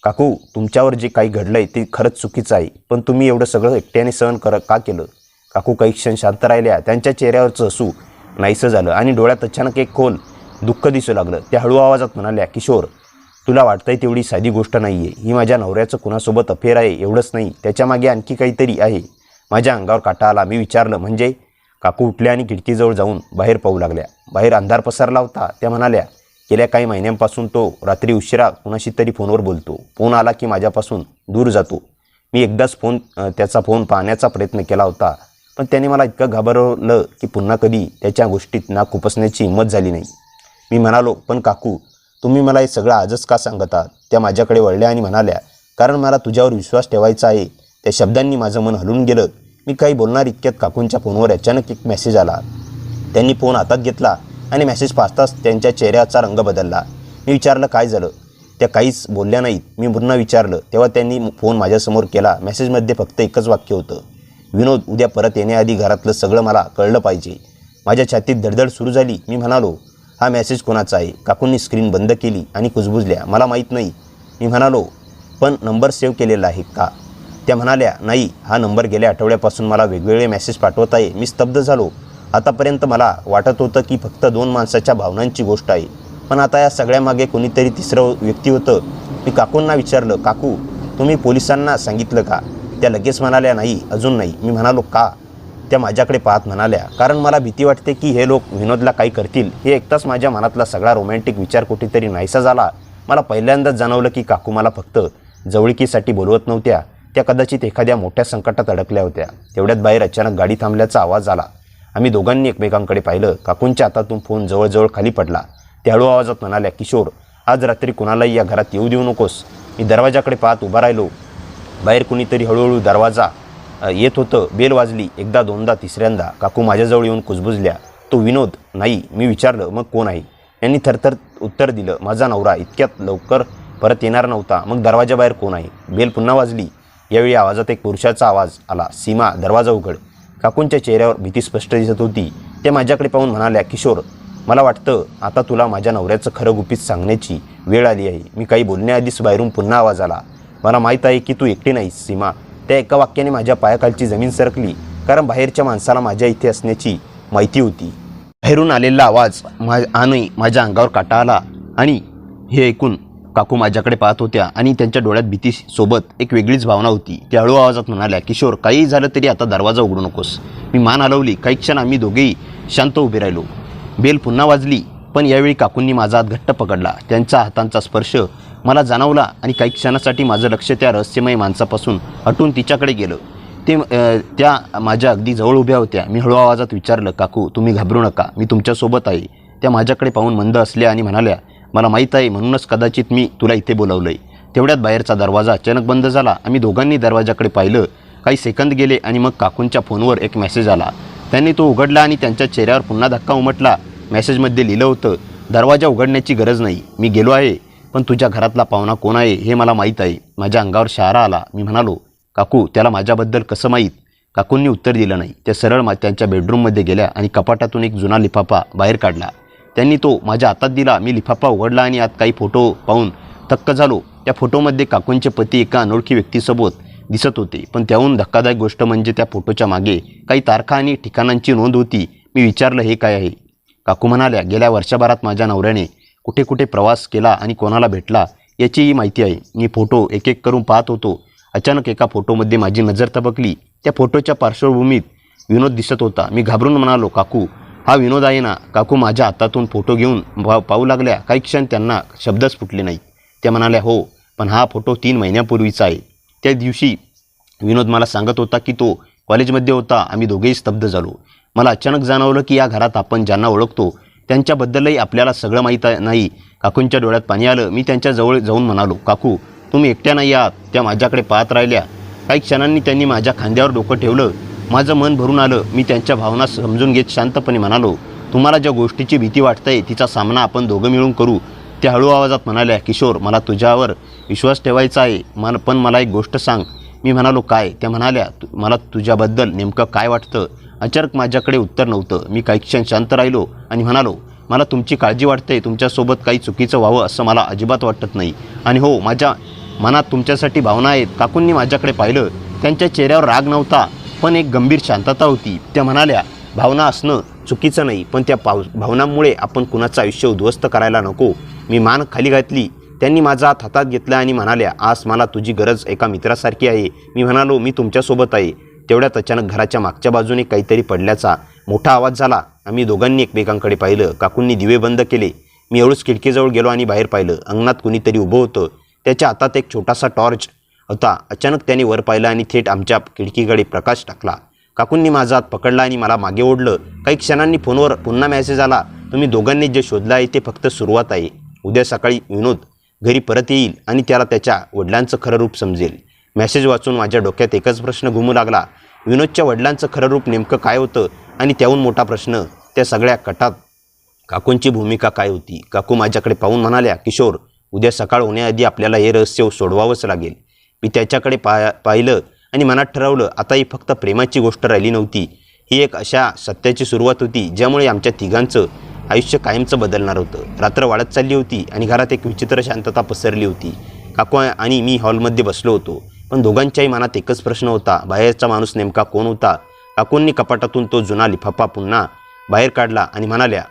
काकू तुमच्यावर जे काही घडलं आहे ते खरंच चुकीचं आहे, पण तुम्ही एवढं सगळं एकट्याने सहन का केलं? काकू काही क्षण शांत राहिल्या. त्यांच्या चेहऱ्यावरचं हसू नाहीसं झालं आणि डोळ्यात अचानक एक खोल दुःख दिसू लागलं. त्या हळू आवाजात म्हणाल्या, किशोर, तुला वाटतंय तेवढी साधी गोष्ट नाही आहे. ही माझ्या नवऱ्याचं कुणासोबत अफेअर आहे एवढंच नाही, त्याच्यामागे आणखी काहीतरी आहे. माझ्या अंगावर काटा आला. मी विचारलं, म्हणजे? काकू उठल्या आणि खिडकीजवळ जाऊन बाहेर पाहू लागल्या. बाहेर अंधार पसरला होता. त्या म्हणाल्या, गेल्या काही महिन्यांपासून तो रात्री उशिरा कुणाशी तरी फोनवर बोलतो. फोन आला की माझ्यापासून दूर जातो. मी एकदाच त्याचा फोन पाहण्याचा प्रयत्न केला होता, पण त्याने मला इतकं घाबरवलं की पुन्हा कधी त्याच्या गोष्टीत ना खुपसण्याची हिंमत झाली नाही. मी म्हणालो, पण काकू, तुम्ही मला हे सगळं आजच का सांगत आहात? त्या माझ्याकडे वळल्या आणि म्हणाल्या, कारण मला तुझ्यावर विश्वास ठेवायचा आहे. त्या शब्दांनी माझं मन हलून गेलं. मी काही बोलणार इतक्यात काकूंच्या फोनवर अचानक एक मेसेज आला. त्यांनी फोन हातात घेतला आणि मेसेज पाहताच त्यांच्या चेहऱ्याचा रंग बदलला. मी विचारलं, काय झालं? त्या काहीच बोलल्या नाहीत. मी पुन्हा विचारलं तेव्हा त्यांनी फोन माझ्यासमोर केला. मेसेजमध्ये फक्त एकच वाक्य होतं, विनोद उद्या परत येण्याआधी घरातलं सगळं मला कळलं पाहिजे. माझ्या छातीत धडधड सुरू झाली. मी म्हणालो, हा मेसेज कोणाचा आहे? काकूंनी स्क्रीन बंद केली आणि कुजबुजल्या, मला माहीत नाही. मी म्हणालो, पण नंबर सेव्ह केलेला आहे का? त्या म्हणाल्या, नाही, हा नंबर गेल्या आठवड्यापासून मला वेगवेगळे मेसेज पाठवत आहे. मी स्तब्ध झालो. आतापर्यंत मला वाटत होतं की फक्त दोन माणसाच्या भावनांची गोष्ट आहे, पण आता या सगळ्यामागे कोणीतरी तिसरं व्यक्ती होतं. मी काकूंना विचारलं, काकू, तुम्ही पोलिसांना सांगितलं का? त्या लगेच म्हणाल्या, नाही, अजून नाही. मी म्हणालो, का? त्या माझ्याकडे पाहत म्हणाल्या, कारण मला भीती वाटते की हे लोक विनोदला काही करतील. हे ऐकताच माझ्या मनातला सगळा रोमॅन्टिक विचार कुठेतरी नाहीसा झाला. मला पहिल्यांदाच जाणवलं की काकू मला फक्त जवळकीसाठी बोलवत नव्हत्या, त्या कदाचित एखाद्या मोठ्या संकटात अडकल्या होत्या. तेवढ्यात बाहेर अचानक गाडी थांबल्याचा आवाज आला. आम्ही दोघांनी एकमेकांकडे पाहिलं. काकूंच्या हातातून फोन जवळजवळ खाली पडला. त्या हळू आवाजात म्हणाल्या, किशोर, आज रात्री कुणालाही या घरात येऊ देऊ नकोस. मी दरवाजाकडे पाहत उभा राहिलो. बाहेर कुणीतरी हळूहळू दरवाजा येत होतं. बेल वाजली, एकदा, दोनदा, तिसऱ्यांदा. काकू माझ्याजवळ येऊन कुजबुजल्या, तो विनोद? नाही. मी विचारलं, मग कोण आहे? यांनी थरथर उत्तर दिलं, माझा नवरा. इतक्यात लवकर परत येणार नव्हता. मग दरवाजाबाहेर कोण आहे? बेल पुन्हा वाजली. यावेळी आवाजात एक पुरुषाचा आवाज आला, सीमा, दरवाजा उघड. काकूंच्या चेहऱ्यावर भीती स्पष्ट दिसत होती. ते माझ्याकडे पाहून म्हणाल्या, किशोर, मला वाटतं आता तुला माझ्या नवऱ्याचं खरं गुपित सांगण्याची वेळ आली आहे. मी काही बोलण्याआधीच बाहेरून पुन्हा आवाज आला, मला माहीत आहे की तू एकटी नाहीस, सीमा. त्या एका वाक्याने माझ्या पायाखालची जमीन सरकली, कारण बाहेरच्या माणसाला माझ्या इथे असण्याची माहिती होती. बाहेरून आलेला आवाज आणि माझ्या अंगावर काटा आला आणि हे ऐकून काकू माझ्याकडे पाहत होत्या आणि त्यांच्या डोळ्यात भीतीसोबत एक वेगळीच भावना होती. त्या हळू आवाजात म्हणाल्या, किशोर, काही झालं तरी आता दरवाजा उघडू नकोस. मी मान हलवली. काही क्षण आम्ही दोघेही शांत उभे राहिलो. बेल पुन्हा वाजली, पण यावेळी काकूंनी माझा हात घट्ट पकडला. त्यांच्या हातांचा स्पर्श मला जाणवला आणि काही क्षणासाठी माझं लक्ष त्या रहस्यमय माणसापासून हटून तिच्याकडे गेलं. त्या माझ्या अगदी जवळ उभ्या होत्या. मी हळू आवाजात विचारलं, काकू, तुम्ही घाबरू नका, मी तुमच्यासोबत आहे. त्या माझ्याकडे पाहून मंद असल्या आणि म्हणाल्या, मला माहीत आहे, म्हणूनच कदाचित मी तुला इथे बोलावलंय. तेवढ्यात बाहेरचा दरवाजा अचानक बंद झाला. आम्ही दोघांनी दरवाजाकडे पाहिलं. काही सेकंद गेले आणि मग काकूंच्या फोनवर एक मेसेज आला. त्यांनी तो उघडला आणि त्यांच्या चेहऱ्यावर पुन्हा धक्का उमटला. मेसेजमध्ये लिहिलं होतं, दरवाजा उघडण्याची गरज नाही, मी गेलो आहे, पण तुझ्या घरातला पाहुणा कोण आहे हे मला माहीत आहे. माझ्या अंगावर शहारा आला. मी म्हणालो, काकू, त्याला माझ्याबद्दल कसं माहीत? काकूंनी उत्तर दिलं नाही. त्या सरळ त्यांच्या बेडरूममध्ये गेल्या आणि कपाटातून एक जुना लिफाफा बाहेर काढला. त्यांनी तो माझ्या हातात दिला. मी लिफाफा उघडला आणि आत काही फोटो पाहून थक्क झालो. त्या फोटोमध्ये काकूंचे पती एका अनोळखी व्यक्तीसोबत दिसत होते, पण त्याहून धक्कादायक गोष्ट म्हणजे त्या फोटोच्या मागे काही तारखा आणि ठिकाणांची नोंद होती. मी विचारलं, हे काय आहे? काकू म्हणाल्या, गेल्या वर्षभरात माझ्या नवऱ्याने कुठे कुठे प्रवास केला आणि कोणाला भेटला याचीही माहिती आहे. मी फोटो एक एक करून पाहत होतो. अचानक एका फोटोमध्ये माझी नजर टपकली. त्या फोटोच्या पार्श्वभूमीत विनोद दिसत होता. मी घाबरून म्हणालो, काकू, हा विनोद आहे ना? काकू माझ्या हातातून फोटो घेऊन पाहू लागल्या. काही क्षण त्यांना शब्दच फुटले नाही. त्या म्हणाल्या, हो, पण हा फोटो 3 महिन्यापूर्वीचा आहे. त्या दिवशी विनोद मला सांगत होता की तो कॉलेजमध्ये होता. आम्ही दोघेही स्तब्ध झालो. मला अचानक जाणवलं की या घरात आपण ज्यांना ओळखतो त्यांच्याबद्दलही आपल्याला सगळं माहीत नाही. काकूंच्या डोळ्यात पाणी आलं. मी त्यांच्या जवळ जाऊन म्हणालो, काकू, तुम्ही एकट्या नाही आहात. त्या माझ्याकडे पाहत राहिल्या. काही क्षणांनी त्यांनी माझ्या खांद्यावर डोकं ठेवलं. माझं मन भरून आलं. मी त्यांच्या भावना समजून घेत शांतपणे म्हणालो, तुम्हाला ज्या गोष्टीची भीती वाटते तिचा सामना आपण दोघं मिळून करू. त्या हळू आवाजात म्हणाल्या, किशोर, मला तुझ्यावर विश्वास ठेवायचा आहे, पण मला एक गोष्ट सांग. मी म्हणालो, काय? त्या म्हणाल्या, मला तुझ्याबद्दल नेमकं काय वाटतं? अचानक माझ्याकडे उत्तर नव्हतं. मी काही क्षण शांत राहिलो आणि म्हणालो, मला तुमची काळजी वाटते. तुमच्यासोबत काही चुकीचं व्हावं असं मला अजिबात वाटत नाही. आणि हो, माझ्या मनात तुमच्यासाठी भावना आहेत. काकूंनी माझ्याकडे पाहिलं. त्यांच्या चेहऱ्यावर राग नव्हता, पण एक गंभीर शांतता होती. त्या म्हणाल्या, भावना असणं चुकीचं नाही, पण त्या भावनांमुळे आपण कुणाचं आयुष्य उद्ध्वस्त करायला नको. मी मान खाली घातली. त्यांनी माझा हात हातात घेतला आणि म्हणाल्या, आज मला तुझी गरज एका मित्रासारखी आहे. मी म्हणालो, मी तुमच्यासोबत आहे. तेवढ्यात अचानक घराच्या मागच्या बाजूने काहीतरी पडल्याचा मोठा आवाज झाला. आम्ही दोघांनी एकमेकांकडे पाहिलं. काकूंनी दिवे बंद केले. मी हळूच खिडकीजवळ गेलो आणि बाहेर पाहिलं. अंगणात कुणीतरी उभं होतं. त्याच्या हातात एक छोटासा टॉर्च होता. अचानक त्याने वर पाहिलं आणि थेट आमच्या खिडकीकडे प्रकाश टाकला. काकूंनी माझा हात पकडला आणि मला मागे ओढलं. काही क्षणांनी फोनवर पुन्हा मेसेज आला, तुम्ही दोघांनी जे शोधलं आहे ते फक्त सुरुवात आहे. उद्या सकाळी विनोद घरी परत येईल आणि त्याला त्याच्या वडिलांचं खरं रूप समजेल. मेसेज वाचून माझ्या डोक्यात एकच प्रश्न घुमू लागला, विनोदच्या वडिलांचं खरं रूप नेमकं काय होतं? आणि त्याहून मोठा प्रश्न, त्या सगळ्या कटात काकूंची भूमिका काय होती? काकू माझ्याकडे पाहून म्हणाल्या, किशोर, उद्या सकाळ होण्याआधी आपल्याला हे रहस्य सोडवावंच लागेल. मी त्याच्याकडे पाहिलं आणि मनात ठरवलं, आता ही फक्त प्रेमाची गोष्ट राहिली नव्हती. ही एक अशा सत्याची सुरुवात होती ज्यामुळे आमच्या तिघांचं आयुष्य कायमचं बदलणार होतं. रात्र वाढत चालली होती आणि घरात एक विचित्र शांतता पसरली होती. काकू आणि मी हॉलमध्ये बसलो होतो, पण दोघांच्याही मनात एकच प्रश्न होता, बाहेरचा माणूस नेमका कोण होता? काकूंनी कपाटातून तो जुना लिफाफा पुन्हा बाहेर काढला आणि म्हणाल्या,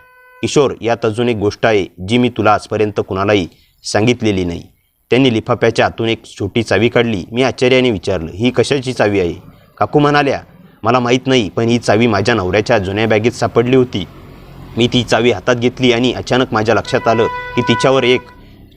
किशोर, यात अजून एक गोष्ट आहे जी मी तुला आजपर्यंत कुणालाही सांगितलेली नाही. त्यांनी लिफाफ्याच्या आतून एक छोटी चावी काढली. मी आश्चर्याने विचारलं, ही कशाची चावी आहे? काकू म्हणाल्या, मला माहीत नाही, पण ही चावी माझ्या नवऱ्याच्या जुन्या बॅगेत सापडली होती. मी ती चावी हातात घेतली आणि अचानक माझ्या लक्षात आलं की तिच्यावर एक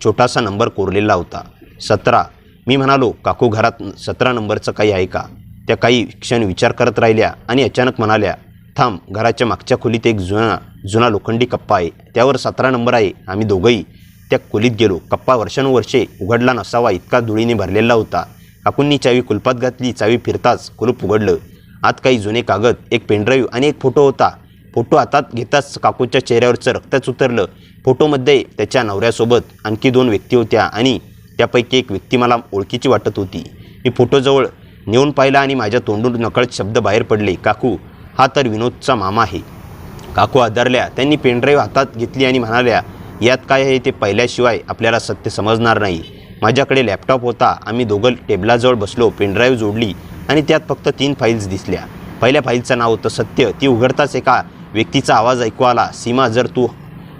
छोटासा नंबर कोरलेला होता, 17. मी म्हणालो, काकू, घरात 17 नंबरचं काही आहे का? त्या काही क्षण विचार करत राहिल्या आणि अचानक म्हणाल्या, थांब, घराच्या मागच्या खोलीत एक जुना लोखंडी कप्पा आहे, त्यावर 17 नंबर आहे. आम्ही दोघंही त्या खोलीत गेलो. कप्पा वर्षानुवर्षे उघडला नसावा इतका धुळीने भरलेला होता. काकूंनी चावी कुलपात घातली. चावी फिरताच कुलूप उघडलं. आत काही जुने कागद, एक पेनड्राईव्ह आणि एक फोटो होता. फोटो हातात घेताच काकूच्या चेहऱ्यावरचं रक्तच उतरलं. फोटोमध्ये त्याच्या नवऱ्यासोबत आणखी 2 व्यक्ती होत्या आणि त्यापैकी एक व्यक्ती मला ओळखीची वाटत होती. मी फोटोजवळ नेऊन पाहिला आणि माझ्या तोंडून नकळत शब्द बाहेर पडले, काकू, हा तर विनोदचा मामा आहे. काकू आदरल्या. त्यांनी पेनड्राईव्ह हातात घेतली आणि म्हणाल्या, यात काय आहे ते पाहिल्याशिवाय आपल्याला सत्य समजणार नाही. माझ्याकडे लॅपटॉप होता. आम्ही दोघं टेबलाजवळ बसलो. पेनड्राईव्ह जोडली आणि त्यात फक्त 3 फाईल्स दिसल्या. पहिल्या फाईलचं नाव होतं सत्य. ती उघडताच एका व्यक्तीचा आवाज ऐकू आला, सीमा, जर तू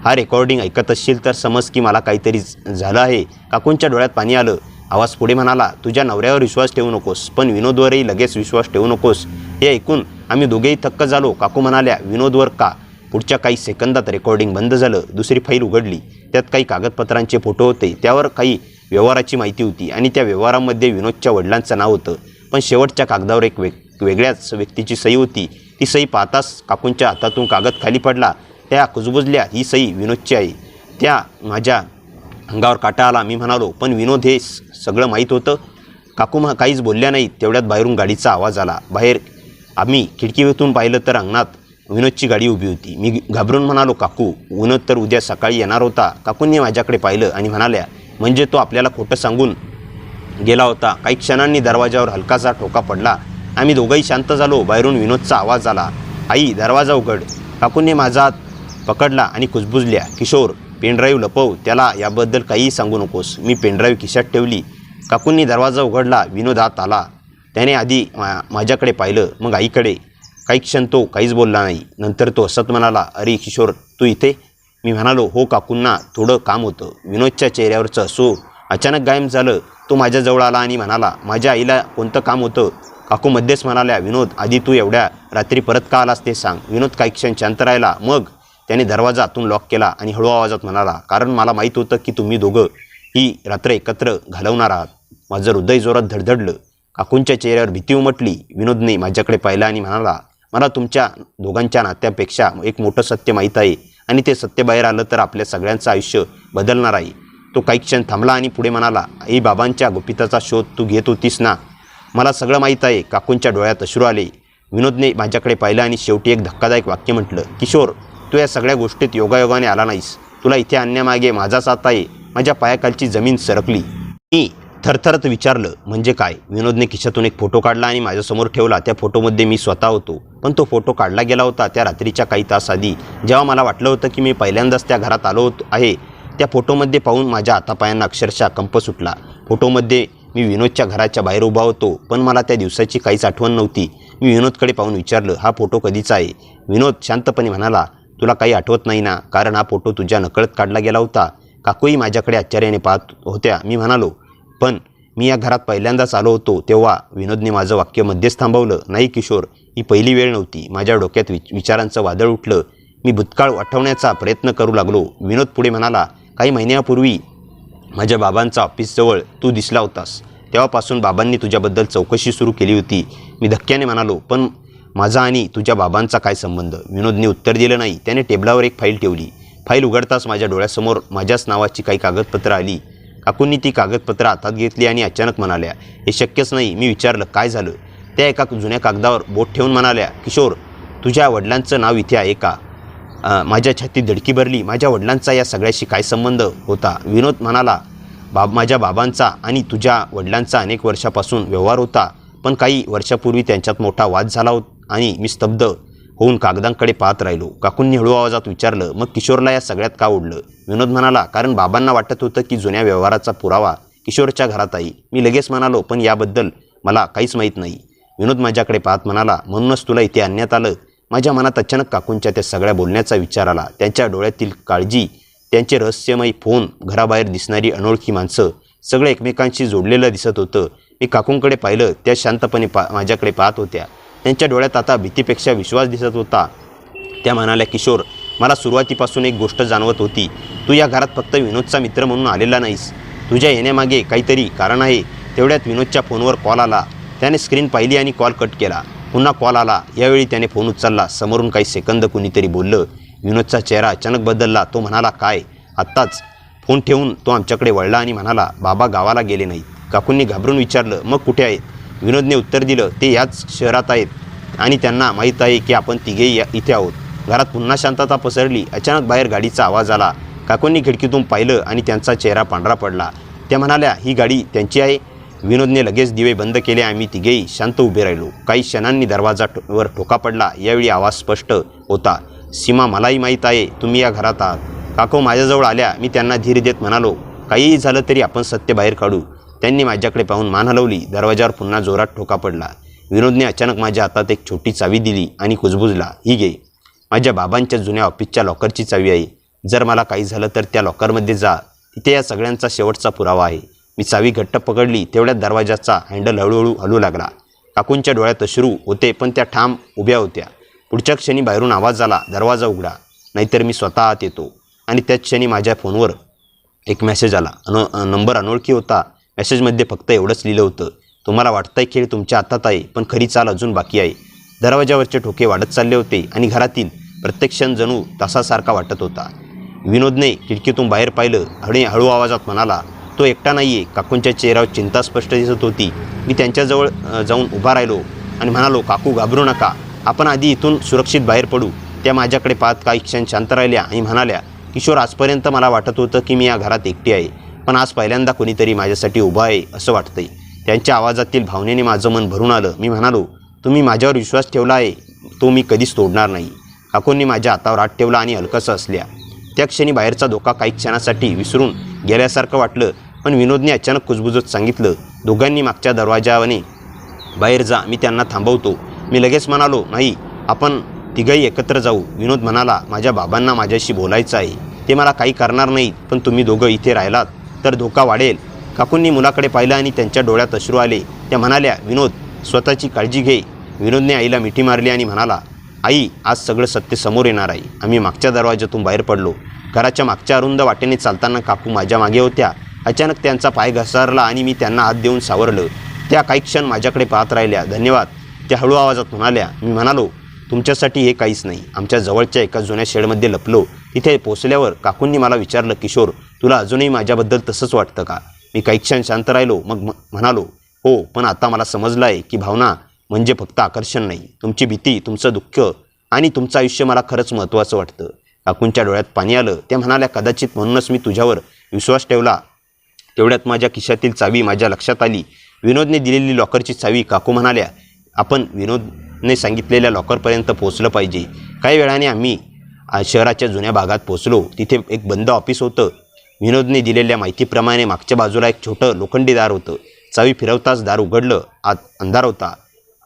हा रेकॉर्डिंग ऐकत असशील तर समज की मला काहीतरी झालं आहे. काकूंच्या डोळ्यात पाणी आलं. आवाज पुढे म्हणाला, तुझ्या नवऱ्यावर विश्वास ठेवू नकोस, पण विनोदवरही लगेच विश्वास ठेवू नकोस. हे ऐकून आम्ही दोघेही थक्क झालो. काकू म्हणाल्या, विनोदवर का? पुढच्या काही सेकंदात रेकॉर्डिंग बंद झालं. दुसरी फाईल उघडली. त्यात काही कागदपत्रांचे फोटो होते. त्यावर काही व्यवहाराची माहिती होती आणि त्या व्यवहारामध्ये विनोदच्या वडिलांचं नाव होतं. पण शेवटच्या कागदावर एक वेगळ्याच व्यक्तीची सही होती. ती सही पाहताच काकूंच्या हातातून कागद खाली पडला. त्या कुजबुजल्या, ही सही विनोदची आहे. त्या माझ्या अंगावर काटा आला. मी म्हणालो, पण विनोद हे सगळं माहीत होतं? काकू काहीच बोलल्या नाहीत. तेवढ्यात बाहेरून गाडीचा आवाज आला. बाहेर आम्ही खिडकीतून पाहिलं तर अंगणात विनोदची गाडी उभी होती. मी घाबरून म्हणालो, काकू, विनोद तर उद्या सकाळी येणार होता. काकूंनी माझ्याकडे पाहिलं आणि म्हणाल्या, म्हणजे तो आपल्याला खोटं सांगून गेला होता. काही क्षणांनी दरवाजावर हलकासा ठोका पडला. आम्ही दोघंही शांत झालो. बाहेरून विनोदचा आवाज आला, आई, दरवाजा उघड. काकूंनी माझा हात पकडला आणि कुजबुजल्या, किशोर, पेनड्राईव्ह लपव, त्याला याबद्दल काहीही सांगू नकोस. मी पेनड्राईव्ह खिशात ठेवली. काकूंनी दरवाजा उघडला. विनोद आत आला. त्याने आधी माझ्याकडे पाहिलं, मग आईकडे. काही क्षण तो काहीच बोलला नाही. नंतर तो हसत म्हणाला, अरे किशोर, तू इथे? मी म्हणालो, हो, काकूंना थोडं काम होतं. विनोदच्या चेहऱ्यावरचं हसू अचानक गायब झालं. तो माझ्याजवळ आला आणि म्हणाला, माझ्या आईला कोणतं काम होतं? काकू मध्येच म्हणाल्या, विनोद, आधी तू एवढ्या रात्री परत का आलास ते सांग. विनोद काही क्षण शांत राहिला. मग त्याने दरवाजा आतून लॉक केला आणि हळू आवाजात म्हणाला, कारण मला माहीत होतं की तुम्ही दोघं ही रात्र एकत्र घालवणार आहात. माझं हृदय जोरात धडधडलं. काकूंच्या चेहऱ्यावर भीती उमटली. विनोदने माझ्याकडे पाहिलं आणि म्हणाला, मला तुमच्या दोघांच्या नात्यापेक्षा एक मोठं सत्य माहीत आहे आणि ते सत्य बाहेर आलं तर आपल्या सगळ्यांचं आयुष्य बदलणार आहे. तो काही क्षण थांबला आणि पुढे म्हणाला, आई बाबांच्या गुपिताचा शोध तू घेत होतीस ना? मला सगळं माहीत आहे. काकूंच्या डोळ्यात अश्रू आले. विनोदने माझ्याकडे पाहिलं आणि शेवटी एक धक्कादायक वाक्य म्हटलं, किशोर, तू या सगळ्या गोष्टीत योगायोगाने आला नाहीस. तुला इथे आणण्यामागे माझाच हात आहे. माझ्या पायाखालची जमीन सरकली. मी थरथरत विचारलं, म्हणजे काय? विनोदने खिशातून एक फोटो काढला आणि माझ्यासमोर ठेवला. त्या फोटोमध्ये मी स्वतः होतो. पण तो फोटो काढला गेला होता त्या रात्रीच्या काही तास आधी, जेव्हा मला वाटलं होतं की मी पहिल्यांदाच त्या घरात आलो आहे. त्या फोटोमध्ये पाहून माझ्या हातापायांना अक्षरशः कंप सुटला. फोटोमध्ये मी विनोदच्या घराच्या बाहेर उभा होतो, पण मला त्या दिवसाची काहीच आठवण नव्हती. मी विनोदकडे पाहून विचारलं, हा फोटो कधीचा आहे? विनोद शांतपणे म्हणाला, तुला काही आठवत नाही ना, कारण हा फोटो तुझ्या नकळत काढला गेला होता. काकूही माझ्याकडे आश्चर्याने पाहत होत्या. मी म्हणालो, पण मी या घरात पहिल्यांदाच आलो होतो तेव्हा. विनोदने माझं वाक्य मध्येच थांबवलं. नाही किशोर, ही पहिली वेळ नव्हती. माझ्या डोक्यात विचारांचं वादळ उठलं. मी भूतकाळ आठवण्याचा प्रयत्न करू लागलो. विनोद पुढे म्हणाला, काही महिन्यापूर्वी माझ्या बाबांचा ऑफिसजवळ तू दिसला होतास. तेव्हापासून बाबांनी तुझ्याबद्दल चौकशी सुरू केली होती. मी धक्क्याने म्हणालो, पण माझा आणि तुझ्या बाबांचा काय संबंध? विनोदने उत्तर दिलं नाही. त्याने टेबलावर एक फाईल ठेवली. फाईल उघडताच माझ्या डोळ्यासमोर माझ्याच नावाची काही कागदपत्रं आली. काकूंनी ती कागदपत्रं हातात घेतली आणि अचानक म्हणाल्या, हे शक्यच नाही. मी विचारलं, काय झालं? त्या एका जुन्या कागदावर बोट ठेवून म्हणाल्या, किशोर, तुझ्या वडिलांचं नाव इथे आहे का? माझ्या छातीत धडकी भरली. माझ्या वडिलांचा या सगळ्याशी काय संबंध होता? विनोद म्हणाला, माझ्या बाबांचा आणि तुझ्या वडिलांचा अनेक वर्षापासून व्यवहार होता, पण काही वर्षापूर्वी त्यांच्यात मोठा वाद झाला आणि मी स्तब्ध होऊन कागदांकडे पाहत राहिलो. काकूंनी हळू आवाजात विचारलं, मग किशोरला या सगळ्यात का ओढलं? विनोद म्हणाला, कारण बाबांना वाटत होतं की जुन्या व्यवहाराचा पुरावा किशोरच्या घरात आहे. मी लगेच म्हणालो, पण याबद्दल मला काहीच माहीत नाही. विनोद माझ्याकडे पाहत म्हणाला, म्हणूनच तुला इथे आणण्यात आलं? माझ्या मनात अचानक काकूंच्या त्या सगळ्या बोलण्याचा विचार आला. त्यांच्या डोळ्यातील काळजी, त्यांचे रहस्यमय फोन, घराबाहेर दिसणारी अनोळखी माणसं, सगळं एकमेकांशी जोडलेलं दिसत होतं. मी काकूंकडे पाहिलं. त्या शांतपणे माझ्याकडे पाहत होत्या. त्यांच्या डोळ्यात आता भीतीपेक्षा विश्वास दिसत होता. त्या म्हणाल्या, किशोर, मला सुरुवातीपासून एक गोष्ट जाणवत होती. तू या घरात फक्त विनोदचा मित्र म्हणून आलेला नाहीस. तुझ्या येण्यामागे काहीतरी कारण आहे. तेवढ्यात विनोदच्या फोनवर कॉल आला. त्याने स्क्रीन पाहिली आणि कॉल कट केला. पुन्हा कॉल आला. यावेळी त्याने फोन उचलला. समोरून काही सेकंद कुणीतरी बोललं. विनोदचा चेहरा अचानक बदलला. तो म्हणाला, काय? आत्ताच. फोन ठेवून तो आमच्याकडे वळला आणि म्हणाला, बाबा गावाला गेले नाहीत. काकूंनी घाबरून विचारलं, मग कुठे आहेत? विनोदने उत्तर दिलं, ते याच शहरात आहेत आणि त्यांना माहीत आहे की आपण तिघेही इथे आहोत. घरात पुन्हा शांतता पसरली. अचानक बाहेर गाडीचा आवाज आला. काकूंनी खिडकीतून पाहिलं आणि त्यांचा चेहरा पांढरा पडला. त्या म्हणाल्या, ही गाडी त्यांची आहे? विनोदने लगेच दिवे बंद केले. आम्ही तिघेही शांत उभे राहिलो. काही क्षणांनी दरवाजावर ठोका पडला. यावेळी आवाज स्पष्ट होता, सीमा, मलाही माहीत आहे तुम्ही या घरात आहात. काकू माझ्याजवळ आल्या. मी त्यांना धीर देत म्हणालो, काहीही झालं तरी आपण सत्य बाहेर काढू. त्यांनी माझ्याकडे पाहून मान हलवली. दरवाजावर पुन्हा जोरात ठोका पडला. विनोदने अचानक माझ्या हातात एक छोटी चावी दिली आणि कुजबुजला, ही घे. माझ्या बाबांच्या जुन्या ऑफिसच्या लॉकरची चावी आहे. जर मला काही झालं तर त्या लॉकरमध्ये जा. तिथे या सगळ्यांचा शेवटचा पुरावा आहे. मी चावी घट्ट पकडली. तेवढ्यात दरवाजाचा हँडल हळूहळू हलू लागला. काकूंच्या डोळ्यात अश्रू होते, पण त्या ठाम उभ्या होत्या. पुढच्या क्षणी बाहेरून आवाज आला, दरवाजा उघडा, नाहीतर मी स्वतः आत येतो. आणि त्याच क्षणी माझ्या फोनवर एक मेसेज आला. नंबर अनोळखी होता. मेसेजमध्ये फक्त एवढंच लिहिलं होतं, तुम्हाला वाटतंय खेळ तुमच्या हातात आहे, पण खरी चाल अजून बाकी आहे. दरवाजावरचे ठोके वाढत चालले होते आणि घरातील प्रत्येक क्षण जणू तासासारखा वाटत होता. विनोदने खिडकीतून बाहेर पाहिलं. हळू आवाजात म्हणाला, तो एकटा नाही आहे. काकूंच्या चेहऱ्यावर चिंता स्पष्ट दिसत होती. मी त्यांच्याजवळ जाऊन उभा राहिलो आणि म्हणालो, काकू घाबरू नका, आपण आधी इथून सुरक्षित बाहेर पडू. त्या माझ्याकडे पाहत काही क्षण शांत राहिल्या आणि म्हणाल्या, किशोर, आजपर्यंत मला वाटत होतं की मी या घरात एकटी आहे, पण आज पहिल्यांदा कोणीतरी माझ्यासाठी उभा आहे असं वाटतंय. त्यांच्या आवाजातील भावनेने माझं मन भरून आलं. मी म्हणालो, तुम्ही माझ्यावर विश्वास ठेवला आहे, तो मी कधीच तोडणार नाही. काकूंनी माझ्या हातावर हात ठेवला आणि हलकंसं हसल्या. त्या क्षणी बाहेरचा धोका काही क्षणासाठी विसरून गेल्यासारखं वाटलं. पण विनोदने अचानक कुजबुजत सांगितलं, दोघांनी मागच्या दरवाजाने बाहेर जा, मी त्यांना थांबवतो. मी लगेच म्हणालो, नाही, आपण तिघंही एकत्र जाऊ. विनोद म्हणाला, माझ्या बाबांना माझ्याशी बोलायचं आहे. ते मला काही करणार नाहीत, पण तुम्ही दोघं इथे राहिलात तर धोका वाढेल. काकूंनी मुलाकडे पाहिलं आणि त्यांच्या डोळ्यात अश्रू आले. त्या म्हणाल्या, विनोद, स्वतःची काळजी घे. विनोदने आईला मिठी मारली आणि म्हणाला, आई, आज सगळं सत्य समोर येणार आहे. आम्ही मागच्या दरवाजातून बाहेर पडलो. घराच्या मागच्या अरुंद वाटेने चालताना काकू माझ्या मागे होत्या. अचानक त्यांचा पाय घसरला आणि मी त्यांना हात देऊन सावरलं. त्या काही क्षण माझ्याकडे पाहत राहिल्या. धन्यवाद, त्या हळू आवाजात म्हणाल्या. मी म्हणालो, तुमच्यासाठी हे काहीच नाही. आमच्या जवळच्या एका जुन्या शेडमध्ये लपलो. तिथे पोचल्यावर काकूंनी मला विचारलं, किशोर, तुला अजूनही माझ्याबद्दल तसंच वाटतं का? मी काही क्षण शांत राहिलो. मग म्हणालो, हो, पण आता मला समजलं आहे की भावना म्हणजे फक्त आकर्षण नाही. तुमची भीती, तुमचं दुःख आणि तुमचं आयुष्य मला खरंच महत्त्वाचं वाटतं. काकूंच्या डोळ्यात पाणी आलं. त्या म्हणाल्या, कदाचित म्हणूनच मी तुझ्यावर विश्वास ठेवला. तेवढ्यात माझ्या खिशातील चावी माझ्या लक्षात आली. विनोदने दिलेली लॉकरची चावी. काकू म्हणाल्या, आपण विनोदने सांगितलेल्या लॉकरपर्यंत पोहोचलं पाहिजे. काही वेळाने आम्ही शहराच्या जुन्या भागात पोहोचलो. तिथे एक बंद ऑफिस होतं. विनोदने दिलेल्या माहितीप्रमाणे मागच्या बाजूला एक छोटं लोखंडी दार होतं. चावी फिरवताच दार उघडलं. आत अंधार होता.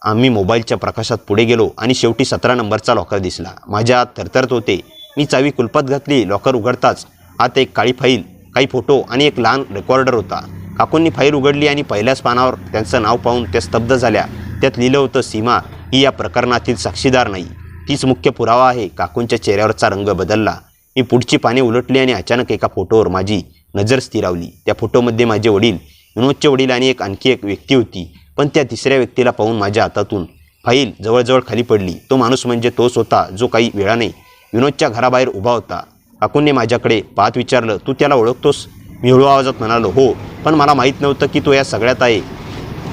आम्ही मोबाईलच्या प्रकाशात पुढे गेलो आणि शेवटी 17 नंबरचा लॉकर दिसला. माझ्या हात थरथरत होते. मी चावी कुलपात घातली. लॉकर उघडताच आत एक काळी फाईल, काही फोटो आणि एक लहान रेकॉर्डर होता. काकूंनी फाईल उघडली आणि पहिल्याच पानावर त्यांचं नाव पाहून त्या स्तब्ध झाल्या. त्यात लिहिलं होतं, सीमा ही या प्रकरणातील साक्षीदार नाही, तीच मुख्य पुरावा आहे. काकूंच्या चेहऱ्यावरचा रंग बदलला. मी पुढची पाने उलटली आणि अचानक एका फोटोवर माझी नजर स्थिरावली. त्या फोटोमध्ये माझे वडील, विनोदचे वडील आणि आणखी एक व्यक्ती होती. पण त्या तिसऱ्या व्यक्तीला पाहून माझ्या हातातून फाईल जवळजवळ खाली पडली. तो माणूस म्हणजे तोच होता जो काही वेळाने विनोदच्या घराबाहेर उभा होता. काकूंनी माझ्याकडे पाहत विचारलं, तू त्याला ओळखतोस? मी हळू आवाजात म्हणालो, हो, पण मला माहीत नव्हतं की तो या सगळ्यात आहे.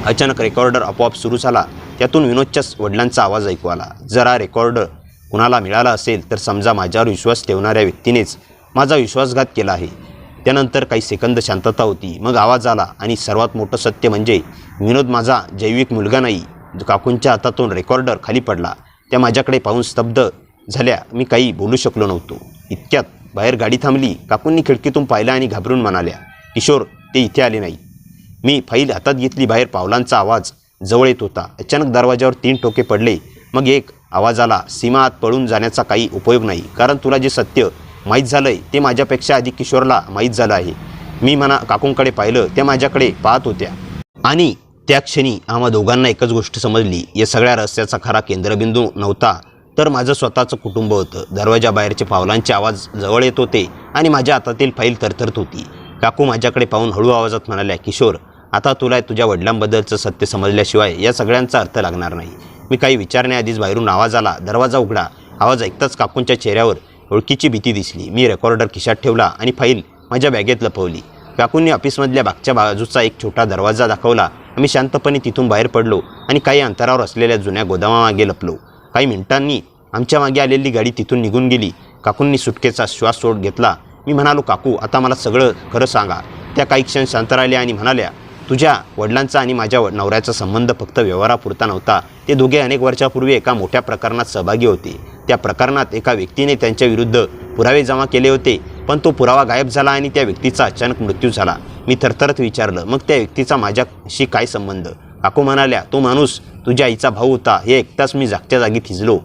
अचानक रेकॉर्डर आपोआप सुरू झाला. त्यातून विनोदच्या वडिलांचा आवाज ऐकू आला. जर हा रेकॉर्डर कुणाला मिळाला असेल तर समजा माझ्यावर विश्वास ठेवणाऱ्या व्यक्तीनेच माझा विश्वासघात केला आहे. त्यानंतर काही सेकंद शांतता होती. मग आवाज आला आणि सर्वात मोठं सत्य म्हणजे विनोद माझा जैविक मुलगा नाही. काकूंच्या हातातून रेकॉर्डर खाली पडला. त्या माझ्याकडे पाहून स्तब्ध झाल्या. मी काही बोलू शकलो नव्हतो. इतक्यात बाहेर गाडी थांबली. काकूंनी खिडकीतून पाहिलं आणि घाबरून म्हणाल्या, किशोर, ते इथे आले नाही. मी फाईल हातात घेतली. बाहेर पावलांचा आवाज जवळ येत होता. अचानक दरवाजावर 3 ठोके पडले. मग एक आवाज आला, सीमा, आत पळून जाण्याचा काही उपयोग नाही, कारण तुला जे सत्य माहीत झालंय ते माझ्यापेक्षा आधी किशोरला माहीत झालं आहे. मी काकूंकडे पाहिलं. त्या माझ्याकडे पाहत होत्या आणि त्या क्षणी आम्हा दोघांना एकच गोष्ट समजली. या सगळ्या रहस्याचा खरा केंद्रबिंदू नव्हता तर माझं स्वतःचं कुटुंब होतं. दरवाजाबाहेरचे पावलांचे आवाज जवळ येत होते आणि माझ्या हातातील फाईल थरथरत होती. काकू माझ्याकडे पाहून हळू आवाजात म्हणाल्या, किशोर, आता तुला तुझ्या वडिलांबद्दलचं सत्य समजल्याशिवाय या सगळ्यांचा अर्थ लागणार नाही. मी काही विचारण्याआधीच बाहेरून आवाज आला. दरवाजा उघडा. आवाज ऐकताच काकूंच्या चेहऱ्यावर ओळखीची भीती दिसली. मी रेकॉर्डर खिशात ठेवला आणि फाईल माझ्या बॅगेत लपवली. काकूंनी ऑफिसमधल्या मागच्या बाजूचा एक छोटा दरवाजा दाखवला. आम्ही शांतपणे तिथून बाहेर पडलो आणि काही अंतरावर असलेल्या जुन्या गोदामामागे लपलो. काही मिनिटांनी आमच्या मागे आलेली गाडी तिथून निघून गेली. काकूंनी सुटकेचा श्वास सोड घेतला. मी म्हणालो, काकू, आता मला सगळं खरं सांगा. त्या काही क्षण शांत राहिल्या आणि म्हणाल्या, तुझ्या वडिलांचा आणि माझ्या नवऱ्याचा संबंध फक्त व्यवहारापुरता नव्हता. ते दोघे अनेक वर्षापूर्वी एका मोठ्या प्रकरणात सहभागी होते. त्या प्रकरणात एका व्यक्तीने त्यांच्या विरुद्ध पुरावे जमा केले होते, पण तो पुरावा गायब झाला आणि त्या व्यक्तीचा अचानक मृत्यू झाला. मी थरथरत विचारलं, मग त्या व्यक्तीचा माझ्याशी काय संबंध? काकू म्हणाल्या, तो माणूस तुझ्या आईचा भाऊ होता. हे ऐकताच मी जागच्या जागी थिजलो.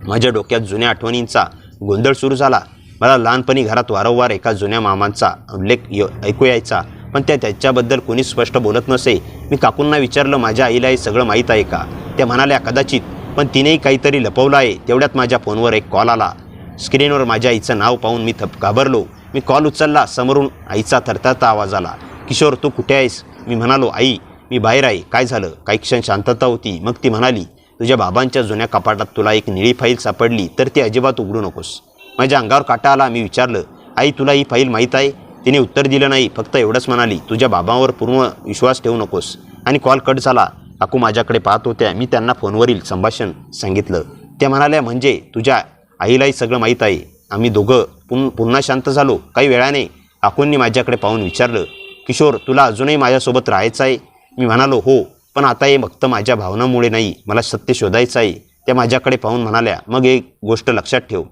माझ्या डोक्यात जुन्या आठवणींचा गोंधळ सुरू झाला. मला लहानपणी घरात वारंवार एका जुन्या मामांचा उल्लेख ऐकू यायचा, पण त्याच्याबद्दल कोणीच स्पष्ट बोलत नसे. मी काकूंना विचारलं, माझ्या आईला हे सगळं माहीत आहे का? त्या म्हणाल्या, कदाचित, पण तिनेही काहीतरी लपवलं आहे. तेवढ्यात माझ्या फोनवर एक कॉल आला. स्क्रीनवर माझ्या आईचं नाव पाहून मी घाबरलो. मी कॉल उचलला. समोरून आईचा थरथरता आवाज आला, किशोर, तू कुठे आहेस? मी म्हणालो, आई, मी बाहेर आहे. काय झालं? काही क्षण शांतता होती. मग ती म्हणाली, तुझ्या बाबांच्या जुन्या कपाटात तुला एक निळी फाईल सापडली, तर ती अजिबात उघडू नकोस. माझ्या अंगावर काटा आला. मी विचारलं, आई, तुला ही फाईल माहीत आहे? तिने उत्तर दिलं नाही. फक्त एवढंच म्हणाली, तुझ्या बाबांवर पूर्ण विश्वास ठेवू नकोस. आणि कॉल कट झाला. काकू माझ्याकडे पाहत होत्या. मी त्यांना फोनवरील संभाषण सांगितलं. त्या म्हणाल्या, म्हणजे तुझ्या आईलाही सगळं माहीत आहे? आम्ही दोघं पुन्हा शांत झालो. काही वेळाने काकूंनी माझ्याकडे पाहून विचारलं, किशोर, तुला अजूनही माझ्यासोबत राहायचं आहे? मी म्हणालो, हो, पण आता हे फक्त माझ्या भावनांमुळे नाही, मला सत्य शोधायचं आहे. त्या माझ्याकडे पाहून म्हणाल्या, मग एक गोष्ट लक्षात ठेव,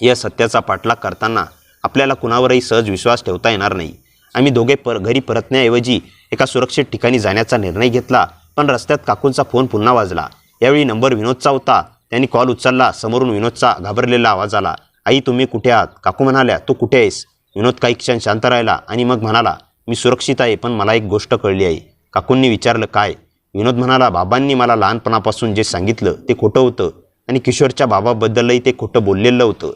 या सत्याचा पाठलाग करताना आपल्याला कुणावरही सहज विश्वास ठेवता येणार नाही. आम्ही दोघे घरी परतण्याऐवजी एका सुरक्षित ठिकाणी जाण्याचा निर्णय घेतला. पण रस्त्यात काकूंचा फोन पुन्हा वाजला. यावेळी नंबर विनोदचा होता. त्यांनी कॉल उचलला. समोरून विनोदचा घाबरलेला आवाज आला, आई, तुम्ही कुठे आहात? काकू म्हणाल्या, तू कुठे आहेस? विनोद काही क्षण शांत राहिला आणि मग म्हणाला, मी सुरक्षित आहे, पण मला एक गोष्ट कळली आहे. काकूंनी विचारलं, काय? विनोद म्हणाला, बाबांनी मला लहानपणापासून जे सांगितलं ते खोटं होतं आणि किशोरच्या बाबाबद्दलही ते खोटं बोललेलं होतं.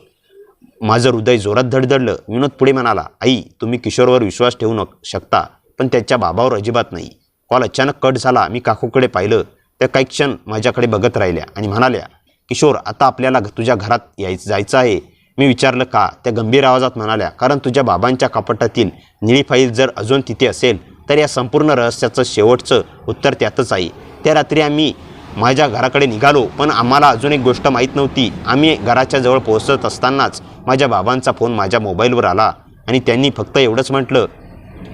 माझं हृदय जोरात धडधडलं. विनोद पुढे म्हणाला, आई, तुम्ही किशोरवर विश्वास ठेवू शकता, पण त्याच्या बाबावर अजिबात नाही. कॉल अचानक कट झाला. मी काकूकडे पाहिलं. त्या काही क्षण माझ्याकडे बघत राहिल्या आणि म्हणाल्या, किशोर, आता आपल्याला तुझ्या घरात जायचं आहे. मी विचारलं, का? त्या गंभीर आवाजात म्हणाल्या, कारण तुझ्या बाबांच्या कपाटातील निळी फाईल जर अजून तिथे असेल तर या संपूर्ण रहस्याचं शेवटचं उत्तर त्यातच आहे. त्या रात्री आम्ही माझ्या घराकडे निघालो, पण आम्हाला अजून एक गोष्ट माहीत नव्हती. आम्ही घराच्या जवळ पोहोचत असतानाच माझ्या बाबांचा फोन माझ्या मोबाईलवर आला आणि त्यांनी फक्त एवढंच म्हटलं,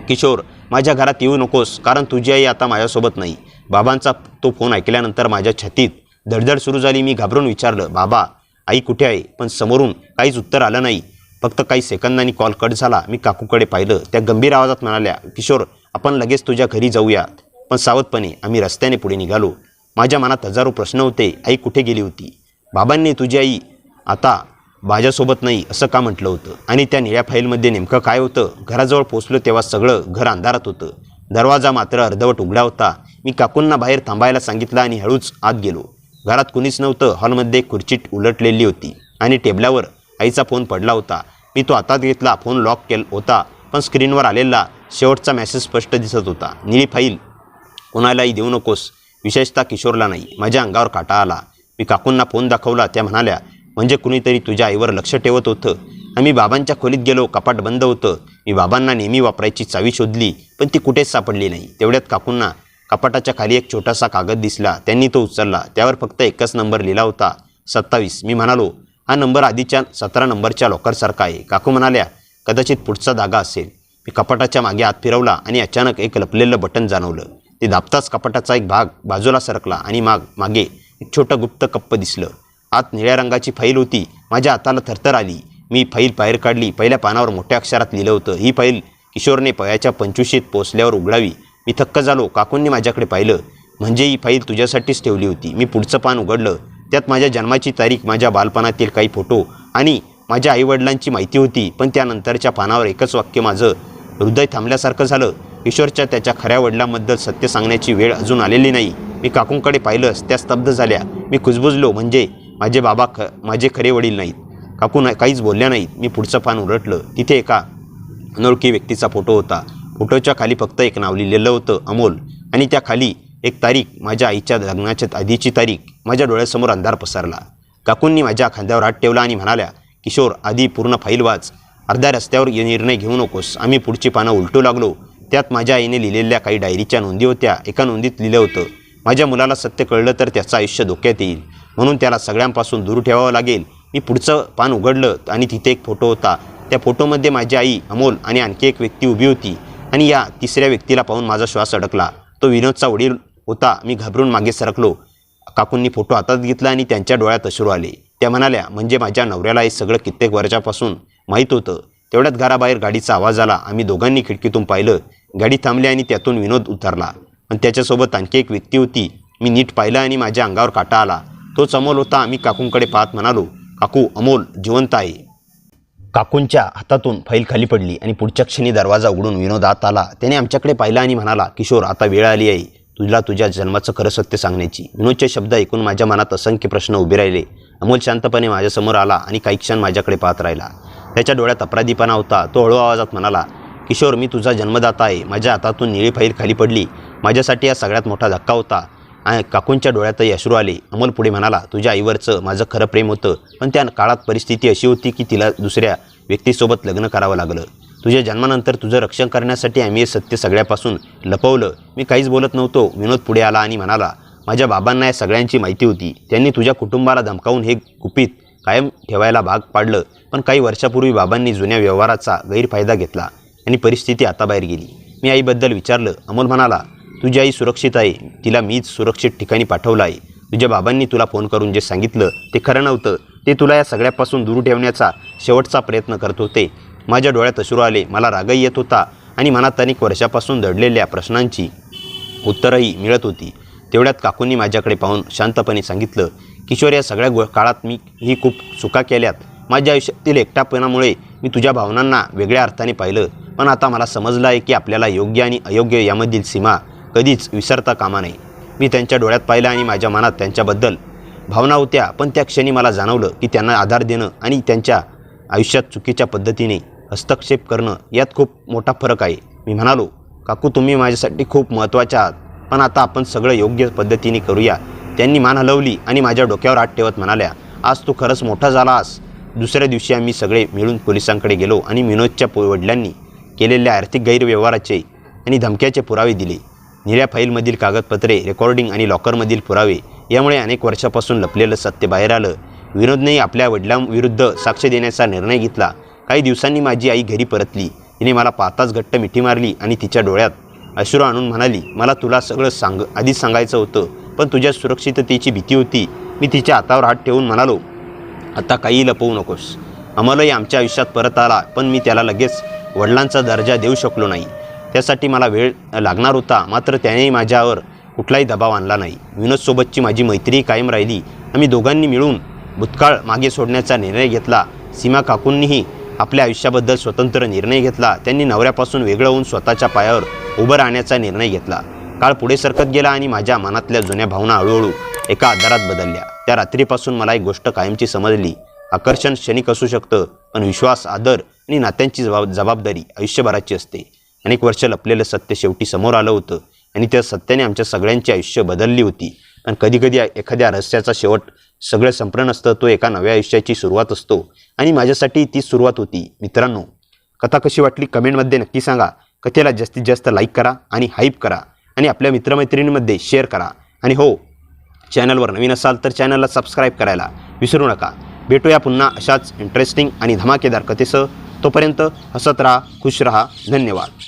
किशोर, माझ्या घरात येऊ नकोस, कारण तुझी आई आता माझ्यासोबत नाही. बाबांचा तो फोन ऐकल्यानंतर माझ्या छातीत धडधड सुरू झाली. मी घाबरून विचारलं, बाबा, आई कुठे आहे? पण समोरून काहीच उत्तर आलं नाही. फक्त काही सेकंदांनी कॉल कट झाला. मी काकूकडे पाहिलं. त्या गंभीर आवाजात म्हणाल्या, किशोर, आपण लगेच तुझ्या घरी जाऊया. पण सावधपणे आम्ही रस्त्याने पुढे निघालो. माझ्या मनात हजारो प्रश्न होते. आई कुठे गेली होती? बाबांनी तुझी आई आता माझ्यासोबत नाही असं का म्हटलं होतं? आणि त्या निळ्या फाईलमध्ये नेमकं काय होतं? घराजवळ पोचलो तेव्हा सगळं घर अंधारात होतं. दरवाजा मात्र अर्धवट उघडा होता. मी काकूंना बाहेर थांबायला सांगितलं आणि हळूच आत गेलो. घरात कुणीच नव्हतं. हॉलमध्ये खुर्ची उलटलेली होती आणि टेबलावर आईचा फोन पडला होता. मी तो हातात घेतला. फोन लॉक केला होता, पण स्क्रीनवर आलेला शेवटचा मेसेज स्पष्ट दिसत होता. निळी फाईल कोणालाही देऊ नकोस, विशेषतः किशोरला नाही. माझ्या अंगावर काटा आला. मी काकूंना फोन दाखवला. त्या म्हणाल्या, म्हणजे कुणीतरी तुझ्या आईवर लक्ष ठेवत होतं. आम्ही बाबांच्या खोलीत गेलो. कपाट बंद होतं. मी बाबांना नेहमी वापरायची चावी शोधली, पण ती कुठेच सापडली नाही. तेवढ्यात काकूंना कपाटाच्या खाली एक छोटासा कागद दिसला. त्यांनी तो उचलला. त्यावर फक्त एकच नंबर लिहिला होता, 27. मी म्हणालो, हा नंबर आधीच्या 17 नंबरच्या लॉकरसारखा आहे. काकू म्हणाल्या, कदाचित पुढचा धागा असेल. मी कपाटाच्या मागे हात फिरवला आणि अचानक एक लपलेलं बटन जाणवलं. ते दाबताच कपाटाचा एक भाग बाजूला सरकला आणि मागे एक छोटं गुप्त कप्प दिसलं. आत निळ्या रंगाची फाईल होती. माझ्या हाताला थरथर आली. मी फाईल बाहेर काढली. पहिल्या पानावर मोठ्या अक्षरात लिहिलं होतं, ही फाईल किशोरने वयाच्या 25शीत पोचल्यावर उघडावी. मी थक्क झालो. काकूंनी माझ्याकडे पाहिलं. म्हणजे ही फाईल तुझ्यासाठीच ठेवली होती. मी पुढचं पान उघडलं. त्यात माझ्या जन्माची तारीख, माझ्या बालपणातील काही फोटो आणि माझ्या आईवडिलांची माहिती होती. पण त्यानंतरच्या पानावर एकच वाक्य. माझं हृदय थांबल्यासारखं झालं. किशोरच्या त्याच्या खऱ्या वडिलांबद्दल सत्य सांगण्याची वेळ अजून आलेली नाही. मी काकूंकडे पाहिलंच. त्या स्तब्ध झाल्या. मी कुजबुजलो. म्हणजे माझे बाबा माझे खरे वडील नाहीत. काकू काहीच बोलल्या नाहीत. मी पुढचं पान उलटलं. तिथे एका अनोळखी व्यक्तीचा फोटो होता. फोटोच्या खाली फक्त एक नाव लिहिलेलं होतं, अमोल. आणि त्या खाली एक तारीख, माझ्या आईच्या लग्नाच्या आधीची तारीख. माझ्या डोळ्यासमोर अंधार पसरला. काकूंनी माझ्या खांद्यावर हात ठेवला आणि म्हणाल्या, किशोर, आधी पूर्ण फाईल वाच. अर्ध्या रस्त्यावर निर्णय घेऊ नकोस. आम्ही पुढची पानं उलटू लागलो. त्यात माझ्या आईने लिहिलेल्या काही डायरीच्या नोंदी होत्या. एका नोंदीत लिहिलं होतं, माझ्या मुलाला सत्य कळलं तर त्याचं आयुष्य धोक्यात येईल, म्हणून त्याला सगळ्यांपासून दूर ठेवावं लागेल. मी पुढचं पान उघडलं आणि तिथे एक फोटो होता. त्या फोटोमध्ये माझी आई, अमोल आणि आणखी एक व्यक्ती उभी होती. आणि या तिसऱ्या व्यक्तीला पाहून माझा श्वास अडकला. तो विनोदचा वडील होता. मी घाबरून मागे सरकलो. काकूंनी फोटो हातात घेतला आणि त्यांच्या डोळ्यात अश्रू आले. त्या म्हणाल्या, म्हणजे माझ्या नवऱ्याला हे सगळं कित्येक वर्षापासून माहीत होतं. तेवढ्यात घराबाहेर गाडीचा आवाज आला. आम्ही दोघांनी खिडकीतून पाहिलं. गाडी थांबली आणि त्यातून विनोद उतरला. पण त्याच्यासोबत आणखी एक व्यक्ती होती. मी नीट पाहिलं आणि माझ्या अंगावर काटा आला. तोच अमोल होता. आम्ही काकूंकडे पाहत म्हणालो, काकू, अमोल जिवंत आहे. काकूंच्या हातातून फाईल खाली पडली आणि पुढच्या क्षणी दरवाजा उघडून विनोद आत आला. त्याने आमच्याकडे पाहिलं आणि म्हणाला, किशोर, आता वेळ आली आहे तुला तुझ्या जन्माचं खरं सत्य सांगण्याची. विनोदचे शब्द ऐकून माझ्या मनात असंख्य प्रश्न उभे राहिले. अमोल शांतपणे माझ्यासमोर आला आणि काही क्षण माझ्याकडे पाहत राहिला. त्याच्या डोळ्यात अपराधीपणा होता. तो हळू आवाजात म्हणाला, किशोर, मी तुझा जन्मदाता आहे. माझ्या हातातून निळी फाईल खाली पडली. माझ्यासाठी हा सगळ्यात मोठा धक्का होता. आणि काकूंच्या डोळ्यातही अश्रू आले. अमोल पुढे म्हणाला, तुझ्या आईवरचं माझं खरं प्रेम होतं, पण त्या काळात परिस्थिती अशी होती की तिला दुसऱ्या व्यक्तीसोबत लग्न करावं लागलं. तुझ्या जन्मानंतर तुझं रक्षण करण्यासाठी आम्ही हे सत्य सगळ्यापासून लपवलं. मी काहीच बोलत नव्हतो. विनोद पुढे आला आणि म्हणाला, माझ्या बाबांना या सगळ्यांची माहिती होती. त्यांनी तुझ्या कुटुंबाला धमकावून हे गुपित कायम ठेवायला भाग पाडलं. पण काही वर्षापूर्वी बाबांनी जुन्या व्यवहाराचा गैरफायदा घेतला आणि परिस्थिती हाताबाहेर गेली. मी आईबद्दल विचारलं. अमोल म्हणाला, तुझी आई सुरक्षित आहे. तिला मीच सुरक्षित ठिकाणी पाठवलं आहे. तुझ्या बाबांनी तुला फोन करून जे सांगितलं ते खरं नव्हतं. ते तुला या सगळ्यापासून दूर ठेवण्याचा शेवटचा प्रयत्न करत होते. माझ्या डोळ्यात अश्रू आले. मला रागही येत होता आणि मनात अनेक वर्षापासून दडलेल्या प्रश्नांची उत्तरंही मिळत होती. तेवढ्यात काकूंनी माझ्याकडे पाहून शांतपणे सांगितलं, किशोर, या सगळ्या काळात मी खूप चुका केल्यात. माझ्या आयुष्यातील एकटापणामुळे मी तुझ्या भावनांना वेगळ्या अर्थाने पाहिलं. पण आता मला समजलं आहे की आपल्याला योग्य आणि अयोग्य यामधील सीमा कधीच विसरता कामा नये. मी त्यांच्या डोळ्यात पाहिलं आणि माझ्या मनात त्यांच्याबद्दल भावना होत्या. पण त्या क्षणी मला जाणवलं की त्यांना आधार देणं आणि त्यांच्या आयुष्यात चुकीच्या पद्धतीने हस्तक्षेप करणं यात खूप मोठा फरक आहे. मी म्हणालो, काकू, तुम्ही माझ्यासाठी खूप महत्त्वाच्या आहात, पण आता आपण सगळं योग्य पद्धतीने करूया. त्यांनी मान हलवली आणि माझ्या डोक्यावर हात ठेवत म्हणाल्या, आज तू खरंच मोठा झालास. दुसऱ्या दिवशी आम्ही सगळे मिळून पोलिसांकडे गेलो आणि विनोदच्या वडिलांनी केलेल्या आर्थिक गैरव्यवहाराचे आणि धमक्याचे पुरावे दिले. निळ्या फाईलमधील कागदपत्रे, रेकॉर्डिंग आणि लॉकरमधील पुरावे यामुळे अनेक वर्षापासून लपलेलं सत्य बाहेर आलं. विनोदने आपल्या वडिलांविरुद्ध साक्ष देण्याचा निर्णय घेतला. काही दिवसांनी माझी आई घरी परतली. तिने मला पाहताच घट्ट मिठी मारली आणि तिच्या डोळ्यात अश्रू आणून म्हणाली, मला तुला सगळं आधीच सांगायचं होतं, पण तुझ्या सुरक्षिततेची भीती होती. मी तिच्या हातावर हात ठेवून म्हणालो, आता काही लपवू नकोस. अमोलही आमच्या आयुष्यात परत आला, पण मी त्याला लगेच वडिलांचा दर्जा देऊ शकलो नाही. त्यासाठी मला वेळ लागणार होता, मात्र त्यानेही माझ्यावर कुठलाही दबाव आणला नाही. विनोदसोबतची माझी मैत्रीही कायम राहिली. आम्ही दोघांनी मिळून भूतकाळ मागे सोडण्याचा निर्णय घेतला. सीमा काकूंनीही आपल्या आयुष्याबद्दल स्वतंत्र निर्णय घेतला. त्यांनी नवऱ्यापासून वेगळं होऊन स्वतःच्या पायावर उभं राहण्याचा निर्णय घेतला. काळ पुढे सरकत गेला आणि माझ्या मनातल्या जुन्या भावना हळूहळू एका आधारात बदलल्या. त्या रात्रीपासून मला एक गोष्ट कायमची समजली. आकर्षण क्षणिक असू शकतं, पण विश्वास, आदर आणि नात्यांची जबाबदारी आयुष्यभराची असते. अनेक वर्ष लपलेलं सत्य शेवटी समोर आलं होतं आणि त्या सत्याने आमच्या सगळ्यांची आयुष्य बदलली होती. पण कधीकधी एखाद्या रहस्याचा शेवट सगळं संपलं नसतं, तो एका नव्या आयुष्याची सुरुवात असतो आणि माझ्यासाठी ती सुरुवात होती. मित्रांनो, कथा कशी वाटली कमेंटमध्ये नक्की सांगा. कथेला जास्तीत जास्त लाईक करा आणि हाईप करा आणि आपल्या मित्रमैत्रिणींमध्ये शेअर करा. आणि हो, चॅनलवर नवीन असाल तर चॅनलला सबस्क्राईब करायला विसरू नका. भेटूया पुन्हा अशाच इंटरेस्टिंग आणि धमाकेदार कथेसह. तोपर्यंत हसत राहा, खुश राहा. धन्यवाद.